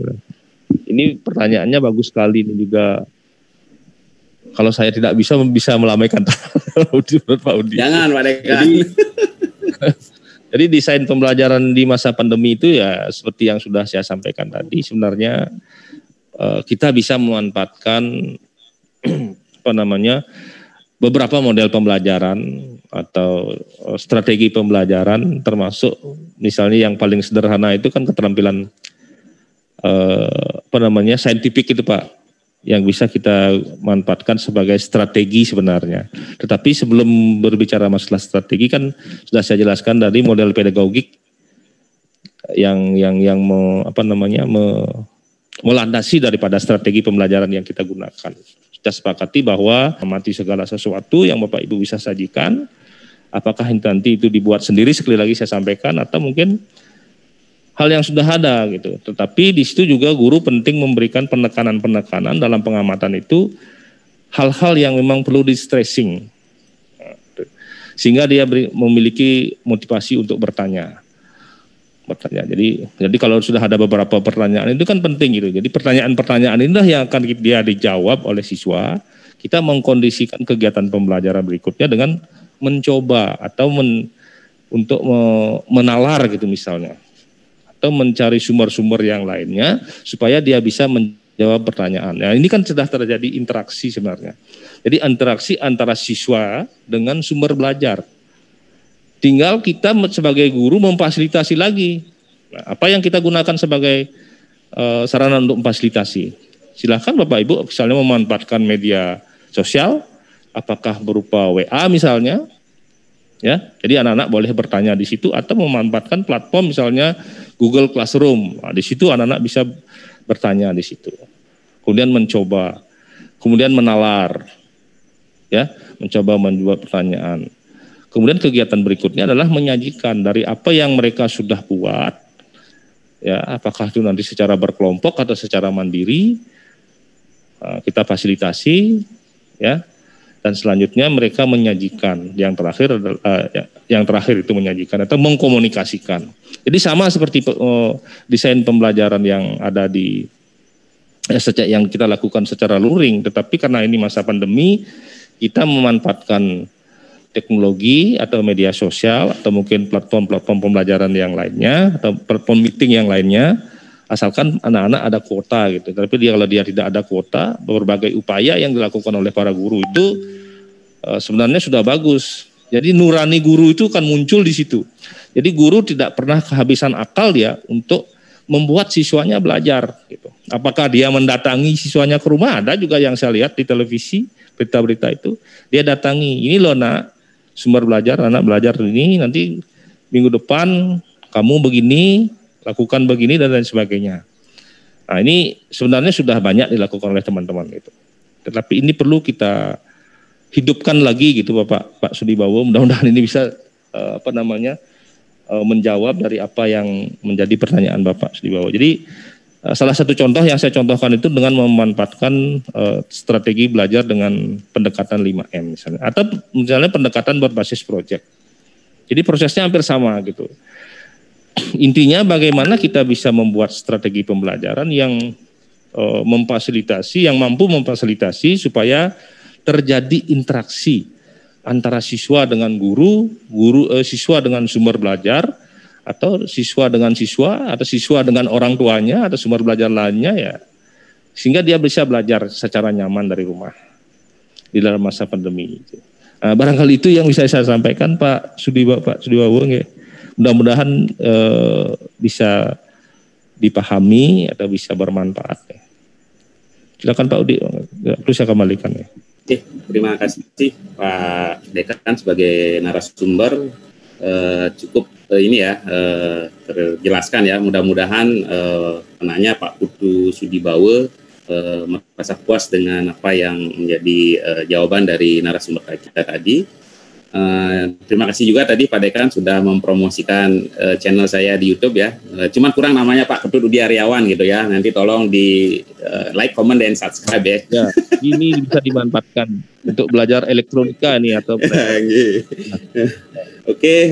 Ini pertanyaannya bagus sekali, ini juga kalau saya tidak bisa melambaikan menurut Pak Udi. Jangan Pak Dekan. Jadi desain pembelajaran di masa pandemi itu ya seperti yang sudah saya sampaikan tadi, sebenarnya kita bisa memanfaatkan beberapa model pembelajaran atau strategi pembelajaran, termasuk misalnya yang paling sederhana itu kan keterampilan saintifik itu Pak, yang bisa kita manfaatkan sebagai strategi sebenarnya. Tetapi sebelum berbicara masalah strategi kan sudah saya jelaskan dari model pedagogik yang melandasi daripada strategi pembelajaran yang kita gunakan. Kita sepakati bahwa amati segala sesuatu yang Bapak Ibu bisa sajikan, apakah nanti itu dibuat sendiri, sekali lagi saya sampaikan, atau mungkin hal yang sudah ada gitu. Tetapi di situ juga guru penting memberikan penekanan-penekanan dalam pengamatan itu, hal-hal yang memang perlu di stressing, sehingga dia memiliki motivasi untuk bertanya. Jadi kalau sudah ada beberapa pertanyaan itu kan penting gitu. Jadi pertanyaan-pertanyaan inilah yang akan dia dijawab oleh siswa. Kita mengkondisikan kegiatan pembelajaran berikutnya dengan mencoba atau untuk menalar gitu misalnya, atau mencari sumber-sumber yang lainnya supaya dia bisa menjawab pertanyaan. Nah, ini kan sudah terjadi interaksi sebenarnya. Jadi interaksi antara siswa dengan sumber belajar. Tinggal kita sebagai guru memfasilitasi lagi. Nah, apa yang kita gunakan sebagai sarana untuk memfasilitasi? Silahkan Bapak Ibu misalnya memanfaatkan media sosial, apakah berupa WA misalnya, ya. Jadi anak-anak boleh bertanya di situ atau memanfaatkan platform misalnya Google Classroom. Nah, di situ anak-anak bisa bertanya di situ. Kemudian mencoba, kemudian menalar, ya, mencoba menjawab pertanyaan. Kemudian kegiatan berikutnya adalah menyajikan dari apa yang mereka sudah buat, ya, apakah itu nanti secara berkelompok atau secara mandiri, kita fasilitasi, ya. Dan selanjutnya mereka menyajikan, yang terakhir itu menyajikan atau mengkomunikasikan. Jadi sama seperti desain pembelajaran yang ada di yang kita lakukan secara luring, tetapi karena ini masa pandemi, kita memanfaatkan teknologi atau media sosial atau mungkin platform-platform pembelajaran yang lainnya atau platform meeting yang lainnya, asalkan anak-anak ada kuota gitu. Tapi kalau dia tidak ada kuota, berbagai upaya yang dilakukan oleh para guru itu sebenarnya sudah bagus. Jadi nurani guru itu kan muncul di situ. Jadi guru tidak pernah kehabisan akal dia untuk membuat siswanya belajar gitu. Apakah dia mendatangi siswanya ke rumah? Ada juga yang saya lihat di televisi, berita-berita itu. Dia datangi, ini loh nak, sumber belajar, anak belajar ini, nanti minggu depan kamu begini, lakukan begini dan lain sebagainya. Nah, ini sebenarnya sudah banyak dilakukan oleh teman-teman gitu. Tetapi ini perlu kita hidupkan lagi gitu Pak Sudibawo. Mudah-mudahan ini bisa menjawab dari apa yang menjadi pertanyaan Bapak Sudibawo. Jadi salah satu contoh yang saya contohkan itu dengan memanfaatkan strategi belajar dengan pendekatan 5M misalnya, atau misalnya pendekatan berbasis proyek. Jadi prosesnya hampir sama gitu. Intinya bagaimana kita bisa membuat strategi pembelajaran yang yang mampu memfasilitasi supaya terjadi interaksi antara siswa dengan guru, siswa dengan sumber belajar, atau siswa dengan siswa, atau siswa dengan orang tuanya, atau sumber belajar lainnya, ya, sehingga dia bisa belajar secara nyaman dari rumah di dalam masa pandemi itu. Nah, barangkali itu yang bisa saya sampaikan Pak Sudibawo. Mudah-mudahan bisa dipahami atau bisa bermanfaat. Silakan Pak Udi, terus saya kembalikan ya. Oke, terima kasih Pak Dekan sebagai narasumber. Cukup terjelaskan ya. Mudah-mudahan penanya Pak Putu Sudibawo merasa puas dengan apa yang menjadi jawaban dari narasumber kita tadi. Terima kasih juga tadi Pak Dekan sudah mempromosikan channel saya di YouTube ya. Cuman kurang namanya Pak Ketut Udi Aryawan gitu ya. Nanti tolong di like, comment, dan subscribe ya. Ya, ini bisa dimanfaatkan untuk belajar elektronika nih atau. Oke,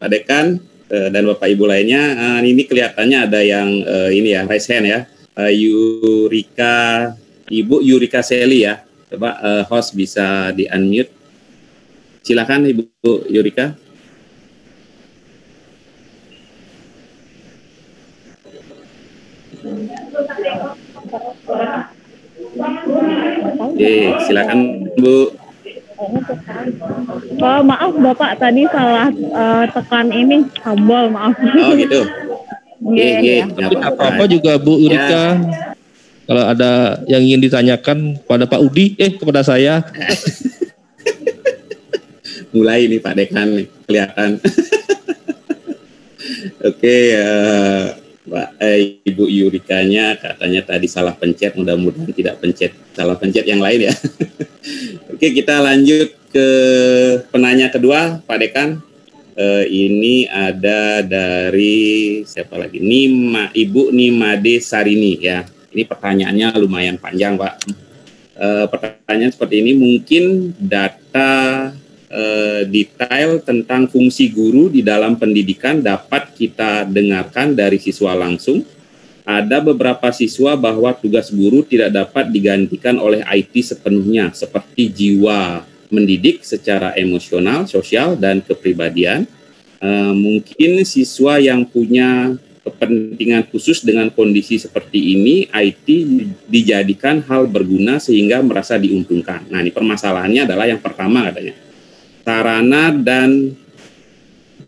Pak Dekan dan Bapak Ibu lainnya, ini kelihatannya ada yang ini ya, raise hand ya. Ibu Yurika Seli ya. Coba host bisa di-unmute. Silakan Ibu Yurika. Silakan Bu. Oh, maaf Bapak, tadi salah tekan ini tombol, maaf. Oh gitu. Iya. Apa-apa juga Bu Yurika. Ya. Kalau ada yang ingin ditanyakan pada Pak Udi, kepada saya. Mulai nih Pak Dekan nih, kelihatan. Oke, Ibu Yurikanya katanya tadi salah pencet, mudah-mudahan tidak salah pencet yang lain ya. Oke, kita lanjut ke penanya kedua Pak Dekan. Ini ada dari siapa lagi? Ibu Nimade Sarini ya. Ini pertanyaannya lumayan panjang Pak. Pertanyaan seperti ini, mungkin data detail tentang fungsi guru di dalam pendidikan dapat kita dengarkan dari siswa langsung. Ada beberapa siswa bahwa tugas guru tidak dapat digantikan oleh IT sepenuhnya, seperti jiwa mendidik secara emosional, sosial, dan kepribadian. Mungkin siswa yang punya kepentingan khusus dengan kondisi seperti ini, IT dijadikan hal berguna sehingga merasa diuntungkan. Nah, ini permasalahannya adalah yang pertama katanya, sarana dan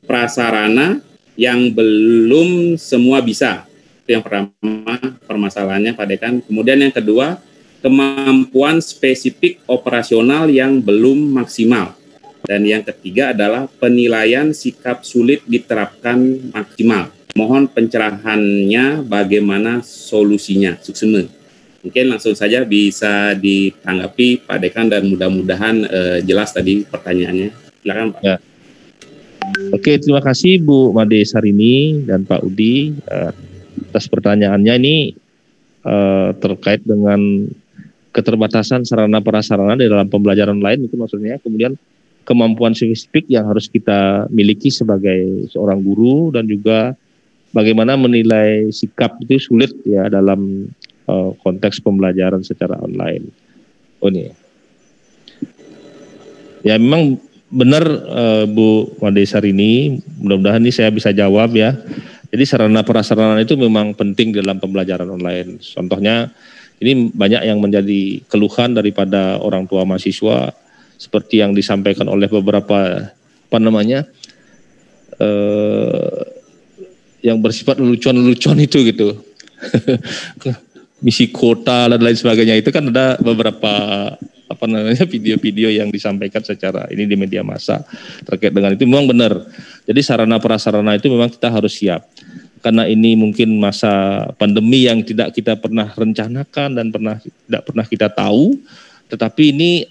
prasarana yang belum semua bisa. Itu yang pertama permasalahannya Pak Dekan. Kemudian yang kedua, kemampuan spesifik operasional yang belum maksimal. Dan yang ketiga adalah penilaian sikap sulit diterapkan maksimal. Mohon pencerahannya bagaimana solusinya. Suksema. Mungkin langsung saja bisa ditanggapi Pak Dekan dan mudah-mudahan jelas tadi pertanyaannya. Silakan Pak. Ya. Oke, terima kasih Bu Made Sarini dan Pak Udi atas pertanyaannya. Ini terkait dengan keterbatasan sarana prasarana di dalam pembelajaran lain, itu maksudnya. Kemudian kemampuan spesifik yang harus kita miliki sebagai seorang guru, dan juga bagaimana menilai sikap itu sulit ya dalam konteks pembelajaran secara online. Oh ini ya memang benar Bu Made Sarini, mudah-mudahan ini saya bisa jawab ya. Jadi sarana prasarana itu memang penting dalam pembelajaran online. Contohnya ini banyak yang menjadi keluhan daripada orang tua mahasiswa, seperti yang disampaikan oleh beberapa yang bersifat lelucon-lelucon itu gitu. Misi kota dan lain sebagainya, itu kan ada beberapa video-video yang disampaikan secara ini di media massa terkait dengan itu. Memang benar. Jadi sarana prasarana itu memang kita harus siap. Karena ini mungkin masa pandemi yang tidak kita pernah rencanakan dan tidak pernah kita tahu, tetapi ini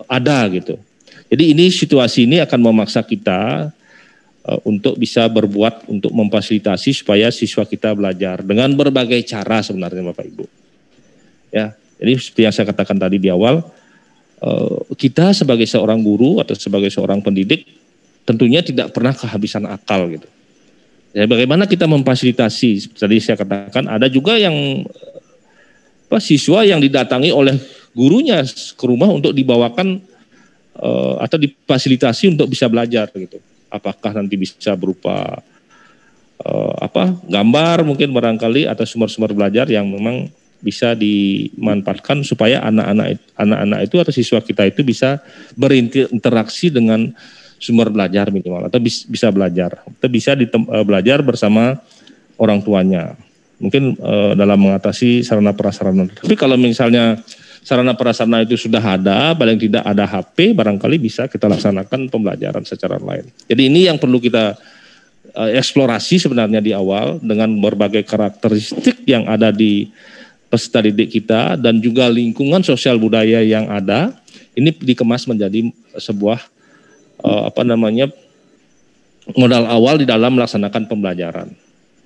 ada gitu. Jadi ini situasi ini akan memaksa kita untuk bisa berbuat untuk memfasilitasi supaya siswa kita belajar dengan berbagai cara sebenarnya Bapak Ibu. Ya, jadi seperti yang saya katakan tadi di awal, kita sebagai seorang guru atau sebagai seorang pendidik tentunya tidak pernah kehabisan akal gitu. Ya, bagaimana kita memfasilitasi? Tadi saya katakan ada juga yang siswa yang didatangi oleh gurunya ke rumah untuk dibawakan atau difasilitasi untuk bisa belajar gitu. Apakah nanti bisa berupa gambar mungkin barangkali, atau sumber-sumber belajar yang memang bisa dimanfaatkan supaya anak-anak itu atau siswa kita itu bisa berinteraksi dengan sumber belajar minimal, atau bisa belajar atau bisa belajar bersama orang tuanya. Mungkin dalam mengatasi sarana prasarana. Tapi kalau misalnya sarana prasarana itu sudah ada, paling tidak ada HP, barangkali bisa kita laksanakan pembelajaran secara online. Jadi ini yang perlu kita eksplorasi sebenarnya di awal dengan berbagai karakteristik yang ada di peserta didik kita dan juga lingkungan sosial budaya yang ada. Ini dikemas menjadi sebuah modal awal di dalam melaksanakan pembelajaran.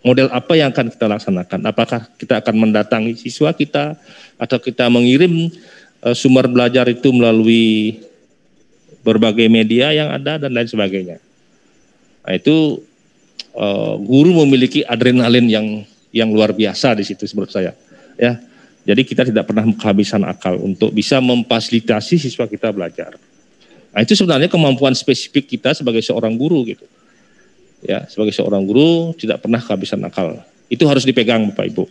Model apa yang akan kita laksanakan? Apakah kita akan mendatangi siswa kita atau kita mengirim sumber belajar itu melalui berbagai media yang ada dan lain sebagainya. Nah, itu guru memiliki adrenalin yang luar biasa di situ menurut saya. Ya, jadi kita tidak pernah kehabisan akal untuk bisa memfasilitasi siswa kita belajar. Nah, itu sebenarnya kemampuan spesifik kita sebagai seorang guru gitu. Ya, sebagai seorang guru tidak pernah kehabisan akal. Itu harus dipegang Bapak Ibu.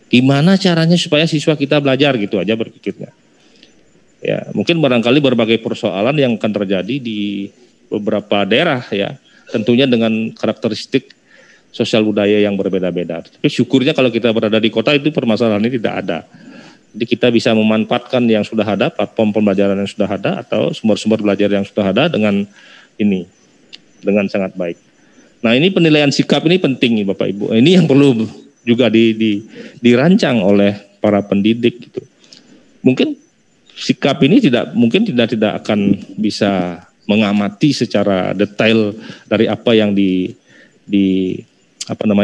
Gimana caranya supaya siswa kita belajar gitu aja berpikirnya. Ya, mungkin barangkali berbagai persoalan yang akan terjadi di beberapa daerah ya, tentunya dengan karakteristik sosial budaya yang berbeda-beda. Tapi syukurnya kalau kita berada di kota itu permasalahan ini tidak ada. Jadi kita bisa memanfaatkan yang sudah ada, platform pembelajaran yang sudah ada atau sumber-sumber belajar yang sudah ada dengan sangat baik. Nah, ini penilaian sikap ini penting nih Bapak Ibu. Ini yang perlu juga dirancang oleh para pendidik gitu. Mungkin sikap ini tidak akan bisa mengamati secara detail dari apa yang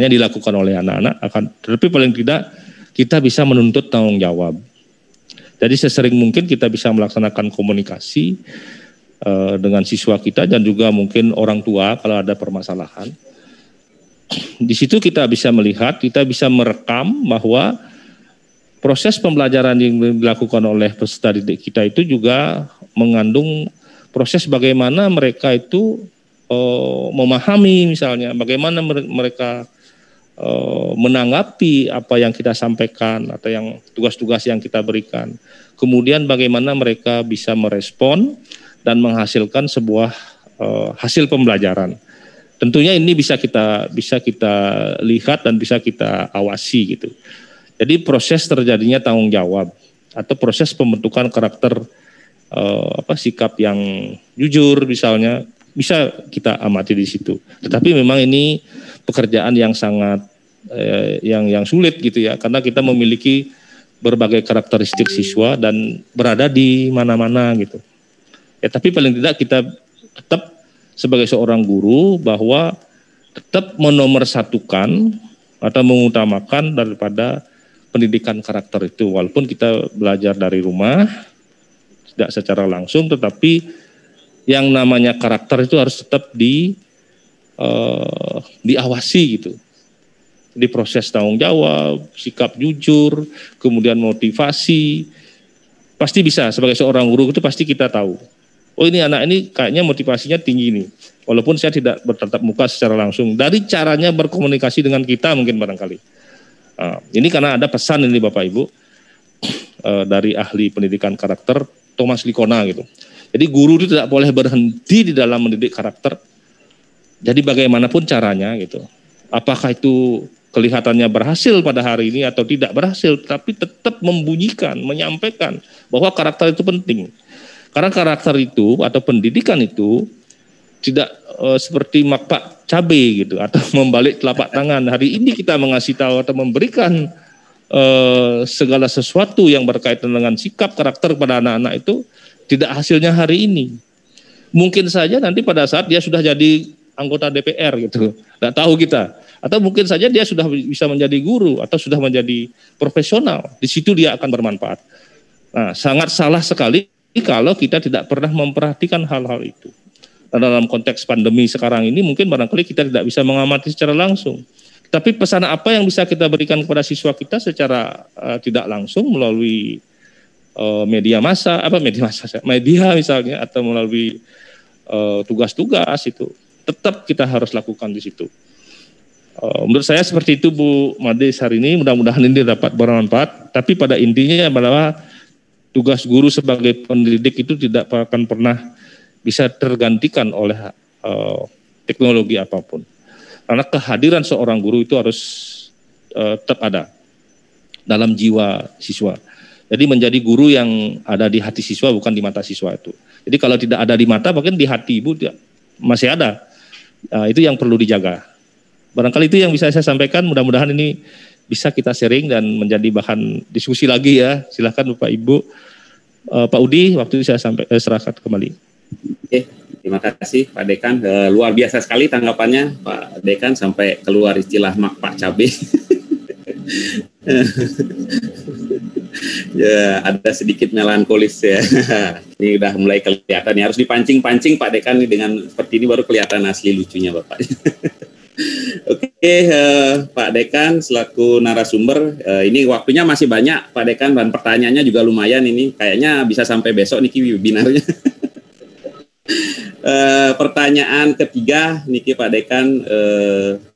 dilakukan oleh anak-anak, tetapi paling tidak kita bisa menuntut tanggung jawab. Jadi sesering mungkin kita bisa melaksanakan komunikasi dengan siswa kita dan juga mungkin orang tua kalau ada permasalahan. Di situ kita bisa melihat, kita bisa merekam bahwa proses pembelajaran yang dilakukan oleh peserta didik kita itu juga mengandung proses bagaimana mereka itu memahami misalnya bagaimana mereka menanggapi apa yang kita sampaikan atau yang tugas-tugas yang kita berikan. Kemudian bagaimana mereka bisa merespon dan menghasilkan sebuah hasil pembelajaran. Tentunya ini bisa kita lihat dan bisa kita awasi gitu. Jadi proses terjadinya tanggung jawab atau proses pembentukan karakter sikap yang jujur misalnya bisa kita amati di situ. Tetapi memang ini pekerjaan yang sangat yang sulit gitu ya, karena kita memiliki berbagai karakteristik siswa dan berada di mana-mana gitu. Ya, tapi paling tidak kita tetap sebagai seorang guru bahwa tetap menomorsatukan atau mengutamakan daripada pendidikan karakter itu, walaupun kita belajar dari rumah tidak secara langsung, tetapi yang namanya karakter itu harus tetap diawasi gitu. Di proses tanggung jawab, sikap jujur, kemudian motivasi, pasti bisa sebagai seorang guru itu pasti kita tahu. Oh ini anak ini kayaknya motivasinya tinggi nih, walaupun saya tidak bertatap muka secara langsung. Dari caranya berkomunikasi dengan kita mungkin barangkali. Ini karena ada pesan ini Bapak Ibu dari ahli pendidikan karakter Thomas Likona gitu. Jadi guru itu tidak boleh berhenti di dalam mendidik karakter. Jadi bagaimanapun caranya gitu. Apakah itu kelihatannya berhasil pada hari ini atau tidak berhasil, tapi tetap membunyikan, menyampaikan bahwa karakter itu penting. Karena karakter itu atau pendidikan itu tidak seperti makpak cabai gitu atau membalik telapak tangan. Hari ini kita mengasih tahu atau memberikan segala sesuatu yang berkaitan dengan sikap karakter pada anak-anak itu tidak hasilnya hari ini. Mungkin saja nanti pada saat dia sudah jadi anggota DPR gitu, nggak tahu kita. Atau mungkin saja dia sudah bisa menjadi guru atau sudah menjadi profesional. Di situ dia akan bermanfaat. Nah, sangat salah sekali kalau kita tidak pernah memperhatikan hal-hal itu. Nah, dalam konteks pandemi sekarang ini mungkin barangkali kita tidak bisa mengamati secara langsung. Tapi pesan apa yang bisa kita berikan kepada siswa kita secara tidak langsung melalui media misalnya atau melalui tugas-tugas itu tetap kita harus lakukan di situ. Menurut saya seperti itu Bu Mades hari ini, mudah-mudahan ini dapat bermanfaat, tapi pada intinya bahwa tugas guru sebagai pendidik itu tidak akan pernah bisa tergantikan oleh teknologi apapun. Karena kehadiran seorang guru itu harus tetap ada dalam jiwa siswa. Jadi menjadi guru yang ada di hati siswa bukan di mata siswa itu. Jadi kalau tidak ada di mata, mungkin di hati ibu masih ada. Itu yang perlu dijaga. Barangkali itu yang bisa saya sampaikan, mudah-mudahan ini bisa kita sharing dan menjadi bahan diskusi lagi ya. Silakan Bapak Ibu. Pak Udi, waktu saya serahkan kembali. Oke, terima kasih Pak Dekan. Luar biasa sekali tanggapannya Pak Dekan sampai keluar istilah makpak cabai. Ya, ada sedikit melankolis ya. Ini udah mulai kelihatan ya. Harus dipancing-pancing Pak Dekan nih, dengan seperti ini baru kelihatan asli lucunya Bapak. Oke, Pak Dekan selaku narasumber, ini waktunya masih banyak Pak Dekan dan pertanyaannya juga lumayan ini. Kayaknya bisa sampai besok niki webinarnya. Pertanyaan ketiga niki Pak Dekan,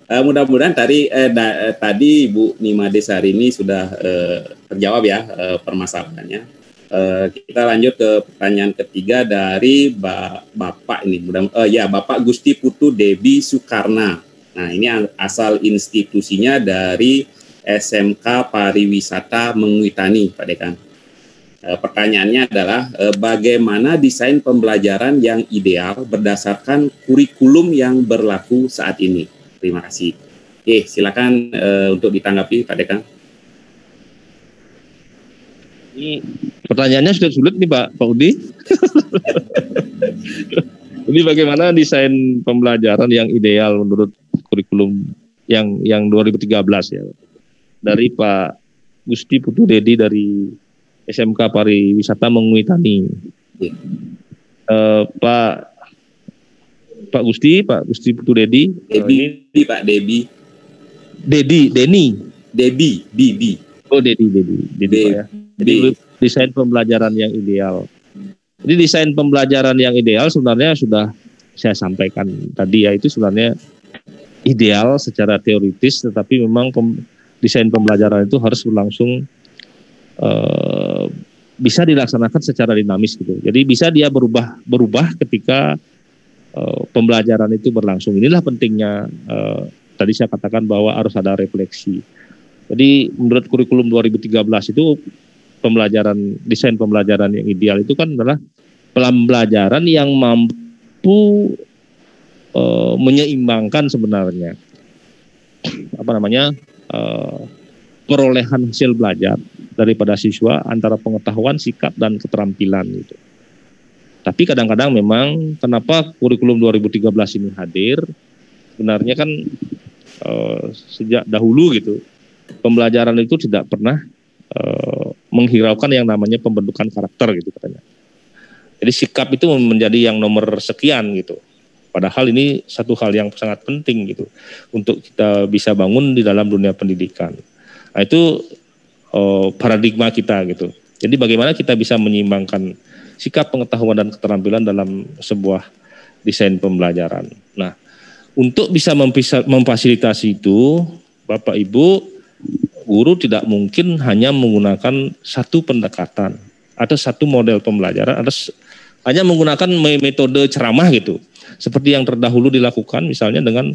mudah-mudahan tadi Bu Nimades hari ini sudah terjawab ya permasalahannya. Kita lanjut ke pertanyaan ketiga dari Bapak ini, Bapak Gusti Putu Debi Sukarna. Nah, ini asal institusinya dari SMK Pariwisata Menguitani, Pak Dekan. Pertanyaannya adalah bagaimana desain pembelajaran yang ideal berdasarkan kurikulum yang berlaku saat ini? Terima kasih. Oke, silakan untuk ditanggapi, Pak Dekan. Ini pertanyaannya sudah sulit nih Pak Udi. Ini bagaimana desain pembelajaran yang ideal menurut kurikulum yang 2013 ya. Dari Pak Gusti Putu Dedi dari SMK Pariwisata Menguitani. Pak Gusti Putu Dedi. Debi. Oh, Dedi Pak ya. Jadi desain pembelajaran yang ideal. Jadi desain pembelajaran yang ideal sebenarnya sudah saya sampaikan tadi ya, itu sebenarnya ideal secara teoritis, tetapi memang desain pembelajaran itu harus berlangsung bisa dilaksanakan secara dinamis gitu. Jadi bisa dia berubah ketika pembelajaran itu berlangsung. Inilah pentingnya tadi saya katakan bahwa harus ada refleksi. Jadi menurut kurikulum 2013 itu desain pembelajaran yang ideal itu kan adalah pembelajaran yang mampu menyeimbangkan sebenarnya perolehan hasil belajar daripada siswa antara pengetahuan, sikap, dan keterampilan gitu. Tapi kadang-kadang memang kenapa kurikulum 2013 ini hadir, sebenarnya kan sejak dahulu gitu, pembelajaran itu tidak pernah menghiraukan yang namanya pembentukan karakter gitu katanya. Jadi sikap itu menjadi yang nomor sekian gitu. Padahal ini satu hal yang sangat penting gitu untuk kita bisa bangun di dalam dunia pendidikan. Nah itu paradigma kita gitu. Jadi bagaimana kita bisa menyeimbangkan sikap, pengetahuan, dan keterampilan dalam sebuah desain pembelajaran. Nah, untuk bisa memfasilitasi itu, Bapak Ibu, guru tidak mungkin hanya menggunakan satu pendekatan atau satu model pembelajaran atau hanya menggunakan metode ceramah gitu. Seperti yang terdahulu dilakukan misalnya dengan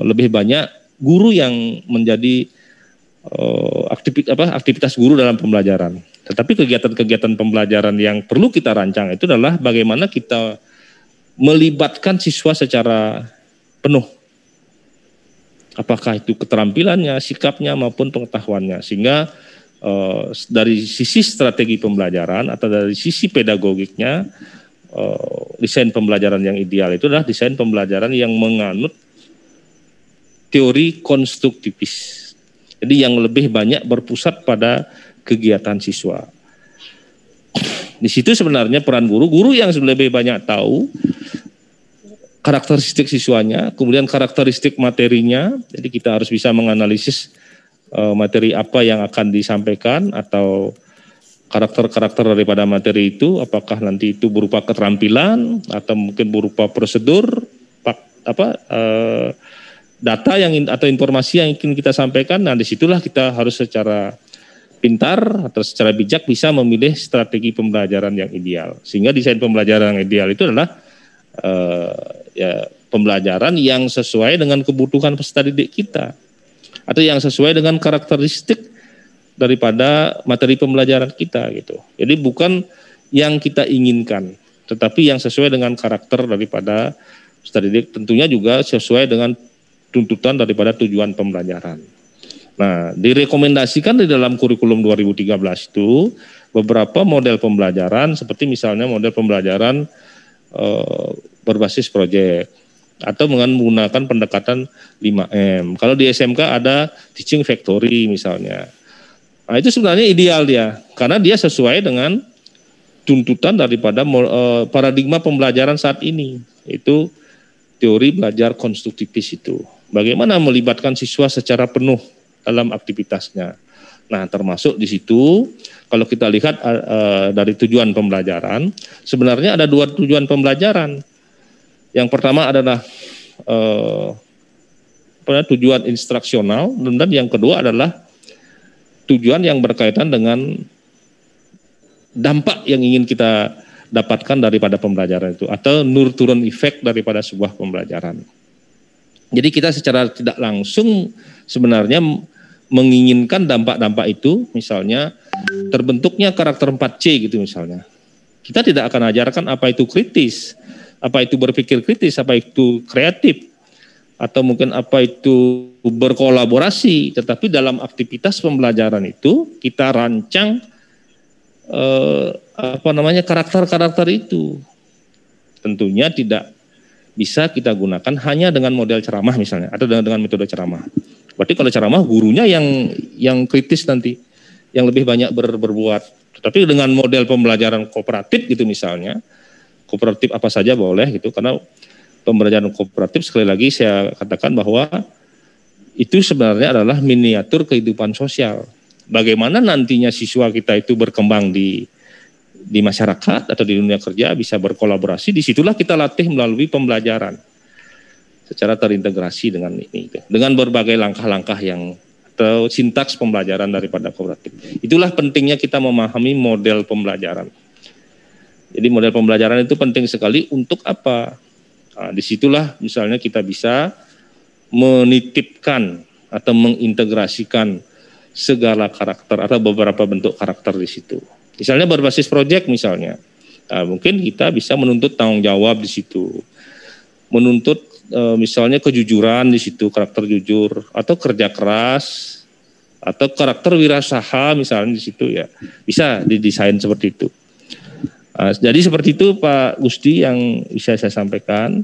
lebih banyak guru yang menjadi aktivitas guru dalam pembelajaran. Tetapi kegiatan-kegiatan pembelajaran yang perlu kita rancang itu adalah bagaimana kita melibatkan siswa secara penuh. Apakah itu keterampilannya, sikapnya maupun pengetahuannya. Sehingga dari sisi strategi pembelajaran atau dari sisi pedagogiknya, desain pembelajaran yang ideal itu adalah desain pembelajaran yang menganut teori konstruktivis. Jadi yang lebih banyak berpusat pada kegiatan siswa. Di situ sebenarnya peran guru yang lebih banyak tahu karakteristik siswanya, kemudian karakteristik materinya. Jadi kita harus bisa menganalisis materi apa yang akan disampaikan atau karakter-karakter daripada materi itu, apakah nanti itu berupa keterampilan atau mungkin berupa prosedur, data atau informasi yang ingin kita sampaikan. Nah, disitulah kita harus secara pintar atau secara bijak bisa memilih strategi pembelajaran yang ideal. Sehingga desain pembelajaran yang ideal itu adalah pembelajaran yang sesuai dengan kebutuhan peserta didik kita atau yang sesuai dengan karakteristik daripada materi pembelajaran kita gitu. Jadi bukan yang kita inginkan, tetapi yang sesuai dengan karakter daripada peserta didik, tentunya juga sesuai dengan tuntutan daripada tujuan pembelajaran. Nah, direkomendasikan di dalam kurikulum 2013 itu beberapa model pembelajaran seperti misalnya model pembelajaran berbasis proyek atau menggunakan pendekatan 5M. Kalau di SMK ada teaching factory misalnya. Nah, itu sebenarnya ideal dia karena dia sesuai dengan tuntutan daripada paradigma pembelajaran saat ini, yaitu teori belajar konstruktivis itu. Bagaimana melibatkan siswa secara penuh dalam aktivitasnya. Nah, termasuk di situ kalau kita lihat dari tujuan pembelajaran, sebenarnya ada dua tujuan pembelajaran. Yang pertama adalah tujuan instruksional, dan yang kedua adalah tujuan yang berkaitan dengan dampak yang ingin kita dapatkan daripada pembelajaran itu atau nurturing effect daripada sebuah pembelajaran. Jadi kita secara tidak langsung sebenarnya menginginkan dampak-dampak itu, misalnya terbentuknya karakter 4C gitu misalnya. Kita tidak akan ajarkan apa itu kritis, apa itu berpikir kritis, apa itu kreatif, atau mungkin apa itu berkolaborasi, tetapi dalam aktivitas pembelajaran itu kita rancang karakter-karakter itu. Tentunya tidak bisa kita gunakan hanya dengan model ceramah misalnya atau dengan metode ceramah. Berarti kalau ceramah gurunya yang kritis nanti, yang lebih banyak berbuat. Tetapi dengan model pembelajaran kooperatif gitu misalnya, kooperatif apa saja boleh gitu, karena pembelajaran kooperatif sekali lagi saya katakan bahwa itu sebenarnya adalah miniatur kehidupan sosial. Bagaimana nantinya siswa kita itu berkembang di di masyarakat atau di dunia kerja bisa berkolaborasi. Disitulah kita latih melalui pembelajaran secara terintegrasi dengan ini, dengan berbagai langkah-langkah yang atau sintaks pembelajaran daripada kooperatif. Itulah pentingnya kita memahami model pembelajaran. Jadi model pembelajaran itu penting sekali untuk apa? Nah, disitulah misalnya kita bisa menitipkan atau mengintegrasikan segala karakter atau beberapa bentuk karakter di situ. Misalnya berbasis proyek misalnya, nah, mungkin kita bisa menuntut tanggung jawab di situ, menuntut misalnya kejujuran di situ, karakter jujur, atau kerja keras, atau karakter wirausaha misalnya di situ ya, bisa didesain seperti itu. Nah, jadi seperti itu Pak Gusti yang bisa saya sampaikan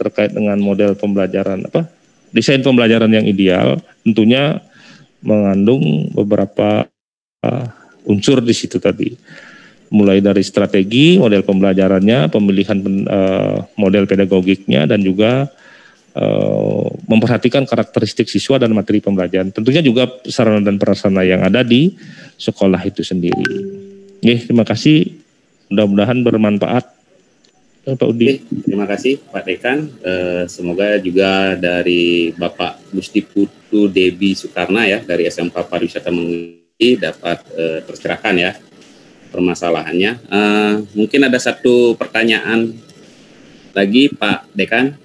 terkait dengan model pembelajaran desain pembelajaran yang ideal, tentunya mengandung beberapa unsur di situ tadi, mulai dari strategi, model pembelajarannya, pemilihan model pedagogiknya, dan juga memperhatikan karakteristik siswa dan materi pembelajaran. Tentunya juga sarana dan prasarana yang ada di sekolah itu sendiri. Terima kasih, mudah-mudahan bermanfaat. Pak Udi. Terima kasih Pak Dekan. Semoga juga dari Bapak Gusti Putu Debi Soekarna ya dari SMK Pariwisata Mengerti dapat tercerahkan ya permasalahannya. Mungkin ada satu pertanyaan lagi Pak Dekan.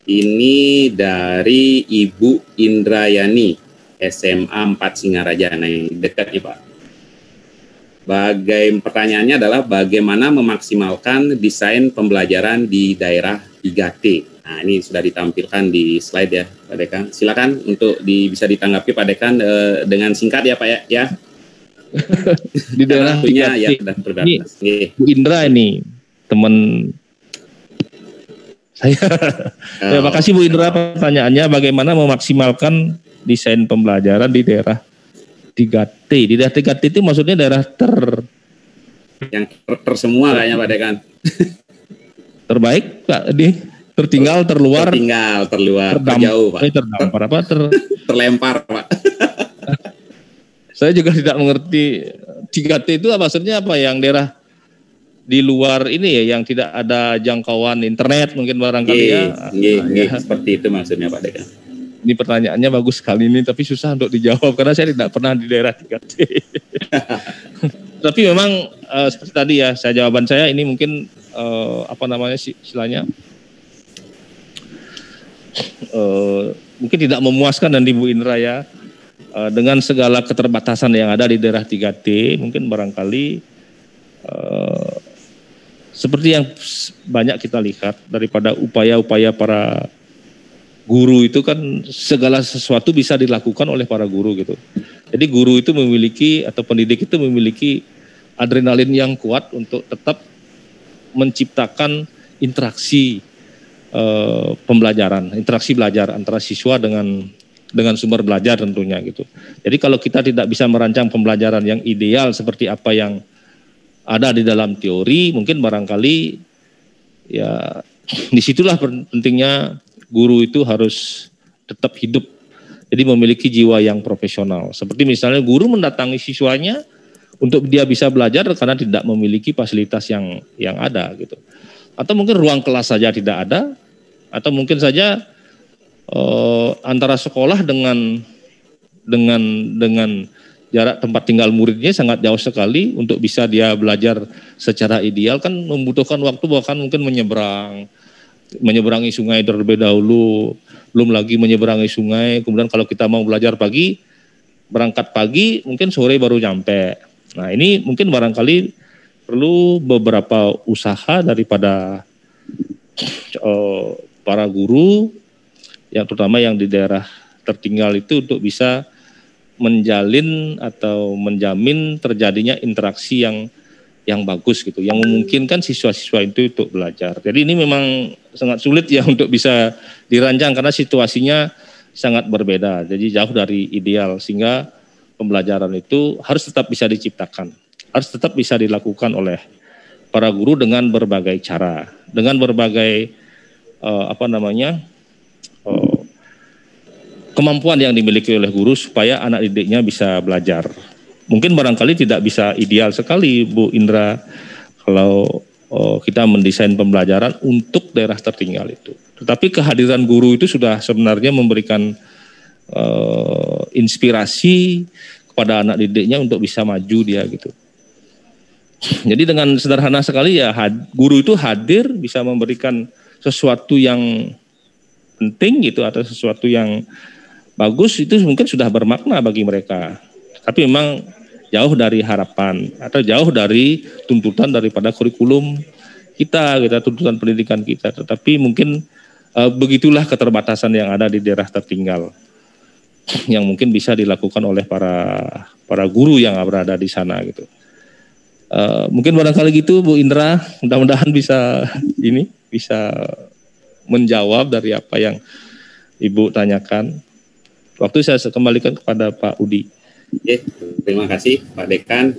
Ini dari Ibu Indrayani SMA 4 Singaraja. Nah, dekat nih Pak. Pertanyaannya adalah bagaimana memaksimalkan desain pembelajaran di daerah 3T. Nah, ini sudah ditampilkan di slide ya, Pak Dekan. Silakan untuk bisa ditanggapi Pak Dekan dengan singkat ya, Pak ya. Di daerah 3T. Ya, sudah terbatas. Bu Indra ini teman saya. Terima kasih Bu Indra pertanyaannya, bagaimana memaksimalkan desain pembelajaran di daerah 3T. Di daerah 3T itu maksudnya daerah yang tersemua kayaknya Pak Dekan. Terbaik Pak Edi. Tertinggal, terluar, terjauh Pak. Terdampar apa? Terlempar Pak. Saya juga tidak mengerti 3T itu maksudnya apa, yang daerah di luar ini ya, yang tidak ada jangkauan internet mungkin barangkali ya. Seperti itu maksudnya Pak Dekan. Ini pertanyaannya bagus sekali ini, tapi susah untuk dijawab karena saya tidak pernah di daerah 3T. Tapi memang seperti tadi ya, jawaban saya ini mungkin istilahnya mungkin tidak memuaskan dan Ibu Indra ya, dengan segala keterbatasan yang ada di daerah 3T, mungkin barangkali seperti yang banyak kita lihat daripada upaya-upaya para guru itu kan, segala sesuatu bisa dilakukan oleh para guru gitu. Jadi guru itu memiliki, atau pendidik itu memiliki adrenalin yang kuat untuk tetap menciptakan interaksi pembelajaran, interaksi belajar antara siswa dengan sumber belajar tentunya gitu. Jadi kalau kita tidak bisa merancang pembelajaran yang ideal seperti apa yang ada di dalam teori, mungkin barangkali ya disitulah pentingnya guru itu harus tetap hidup. Jadi memiliki jiwa yang profesional. Seperti misalnya guru mendatangi siswanya untuk dia bisa belajar karena tidak memiliki fasilitas yang ada gitu. Atau mungkin ruang kelas saja tidak ada, atau mungkin saja antara sekolah dengan jarak tempat tinggal muridnya sangat jauh sekali. Untuk bisa dia belajar secara ideal kan membutuhkan waktu, bahkan mungkin menyeberangi sungai terlebih dahulu, belum lagi menyeberangi sungai. Kemudian kalau kita mau belajar pagi, berangkat pagi, mungkin sore baru nyampe. Nah ini mungkin barangkali perlu beberapa usaha daripada para guru, yang terutama yang di daerah tertinggal itu, untuk bisa menjalin atau menjamin terjadinya interaksi yang bagus gitu, yang memungkinkan siswa-siswa itu untuk belajar. Jadi ini memang sangat sulit ya untuk bisa dirancang karena situasinya sangat berbeda, jadi jauh dari ideal, sehingga pembelajaran itu harus tetap bisa diciptakan, harus tetap bisa dilakukan oleh para guru dengan berbagai cara, dengan berbagai kemampuan yang dimiliki oleh guru supaya anak didiknya bisa belajar. mungkin barangkali tidak bisa ideal sekali Bu Indra kalau kita mendesain pembelajaran untuk daerah tertinggal itu. Tetapi kehadiran guru itu sudah sebenarnya memberikan inspirasi kepada anak didiknya untuk bisa maju dia gitu. Jadi dengan sederhana sekali ya guru itu hadir bisa memberikan sesuatu yang penting gitu atau sesuatu yang bagus, itu mungkin sudah bermakna bagi mereka. Tapi memang jauh dari harapan atau jauh dari tuntutan daripada kurikulum kita tuntutan pendidikan kita. Tetapi mungkin begitulah keterbatasan yang ada di daerah tertinggal yang mungkin bisa dilakukan oleh para guru yang berada di sana gitu. Mungkin barangkali gitu Bu Indra, mudah-mudahan bisa menjawab dari apa yang Ibu tanyakan. Waktu saya kembalikan kepada Pak Udi. Oke, terima kasih Pak Dekan.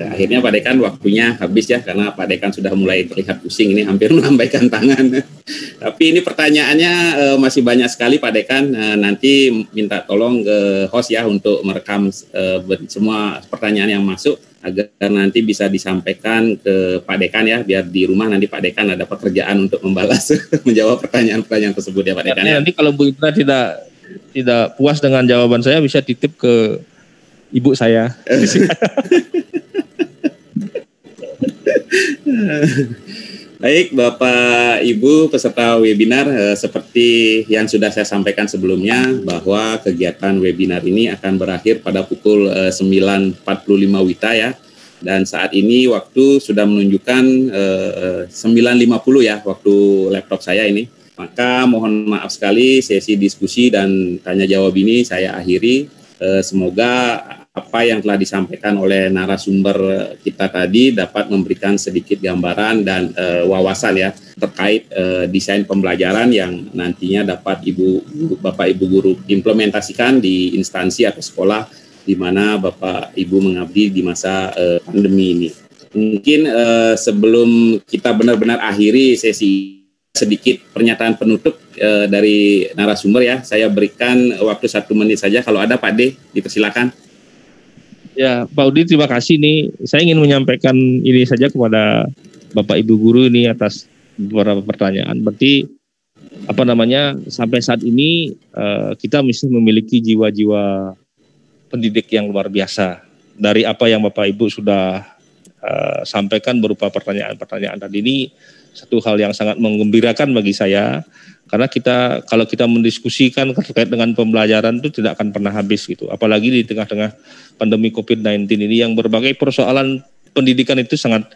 Akhirnya Pak Dekan waktunya habis ya, karena Pak Dekan sudah mulai terlihat pusing ini, hampir melambaikan tangan. Tapi ini pertanyaannya masih banyak sekali Pak Dekan. Nanti minta tolong ke host ya untuk merekam semua pertanyaan yang masuk agar nanti bisa disampaikan ke Pak Dekan ya, biar di rumah nanti Pak Dekan ada pekerjaan untuk membalas menjawab pertanyaan-pertanyaan tersebut ya Pak Dekan. Nanti kalau Bu Indra tidak puas dengan jawaban saya bisa titip ke ibu saya. Baik Bapak Ibu peserta webinar, seperti yang sudah saya sampaikan sebelumnya bahwa kegiatan webinar ini akan berakhir pada pukul 9.45 WITA ya. Dan saat ini waktu sudah menunjukkan 9.50 ya, waktu laptop saya ini. Maka mohon maaf sekali sesi diskusi dan tanya jawab ini saya akhiri. Semoga apa yang telah disampaikan oleh narasumber kita tadi dapat memberikan sedikit gambaran dan wawasan ya terkait desain pembelajaran yang nantinya dapat Bapak Ibu guru implementasikan di instansi atau sekolah di mana Bapak Ibu mengabdi di masa pandemi ini. Mungkin sebelum kita benar-benar akhiri sesi, sedikit pernyataan penutup dari narasumber ya. Saya berikan waktu 1 menit saja. Kalau ada Pak D, dipersilakan. Ya, Pak Udi, terima kasih nih. Saya ingin menyampaikan ini saja kepada Bapak Ibu guru ini atas beberapa pertanyaan. Berarti sampai saat ini kita mesti memiliki jiwa-jiwa pendidik yang luar biasa. Dari apa yang Bapak Ibu sudah sampaikan berupa pertanyaan-pertanyaan tadi, ini satu hal yang sangat menggembirakan bagi saya. Karena kalau kita mendiskusikan terkait dengan pembelajaran itu tidak akan pernah habis gitu. Apalagi di tengah-tengah pandemi COVID-19 ini yang berbagai persoalan pendidikan itu sangat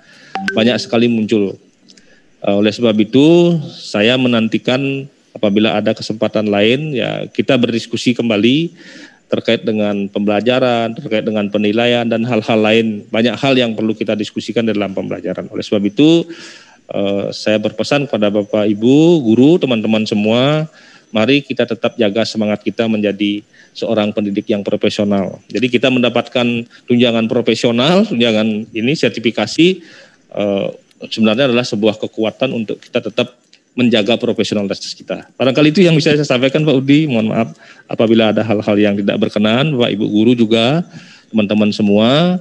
banyak sekali muncul. Oleh sebab itu saya menantikan apabila ada kesempatan lain ya kita berdiskusi kembali terkait dengan pembelajaran, terkait dengan penilaian dan hal-hal lain. Banyak hal yang perlu kita diskusikan dalam pembelajaran. Oleh sebab itu saya berpesan kepada Bapak Ibu, guru, teman-teman semua, mari kita tetap jaga semangat kita menjadi seorang pendidik yang profesional. Jadi kita mendapatkan tunjangan profesional, tunjangan ini sertifikasi sebenarnya adalah sebuah kekuatan untuk kita tetap menjaga profesionalitas kita. Barangkali itu yang bisa saya sampaikan Pak Udi. Mohon maaf apabila ada hal-hal yang tidak berkenan, Bapak Ibu guru juga, teman-teman semua,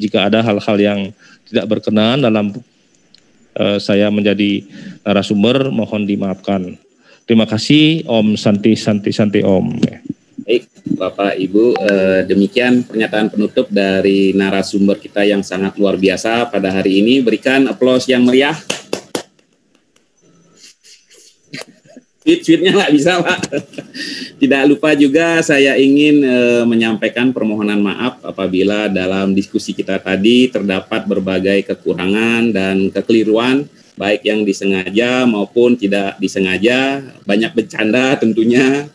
jika ada hal-hal yang tidak berkenan dalam saya menjadi narasumber, mohon dimaafkan. Terima kasih. Om Santi Santi Santi Om. Baik, Bapak Ibu, demikian pernyataan penutup dari narasumber kita yang sangat luar biasa pada hari ini. Berikan aplaus yang meriah. Tweet-tweetnya nggak bisa Pak. Tidak lupa juga saya ingin menyampaikan permohonan maaf apabila dalam diskusi kita tadi terdapat berbagai kekurangan dan kekeliruan, baik yang disengaja maupun tidak disengaja, banyak bercanda tentunya.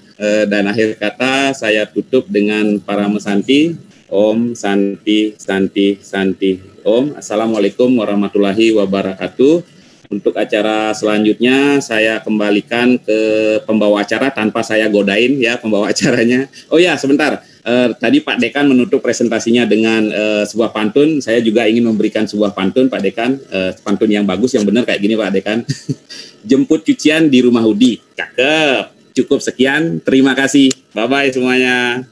Dan akhir kata saya tutup dengan para mesanti. Om Santi Santi Santi Om. Assalamualaikum warahmatullahi wabarakatuh. Untuk acara selanjutnya saya kembalikan ke pembawa acara tanpa saya godain ya pembawa acaranya. Oh ya sebentar, tadi Pak Dekan menutup presentasinya dengan sebuah pantun. Saya juga ingin memberikan sebuah pantun Pak Dekan, pantun yang bagus yang benar kayak gini Pak Dekan. Jemput cucian di rumah Udi. Cakep. Cukup sekian. Terima kasih. Bye bye semuanya.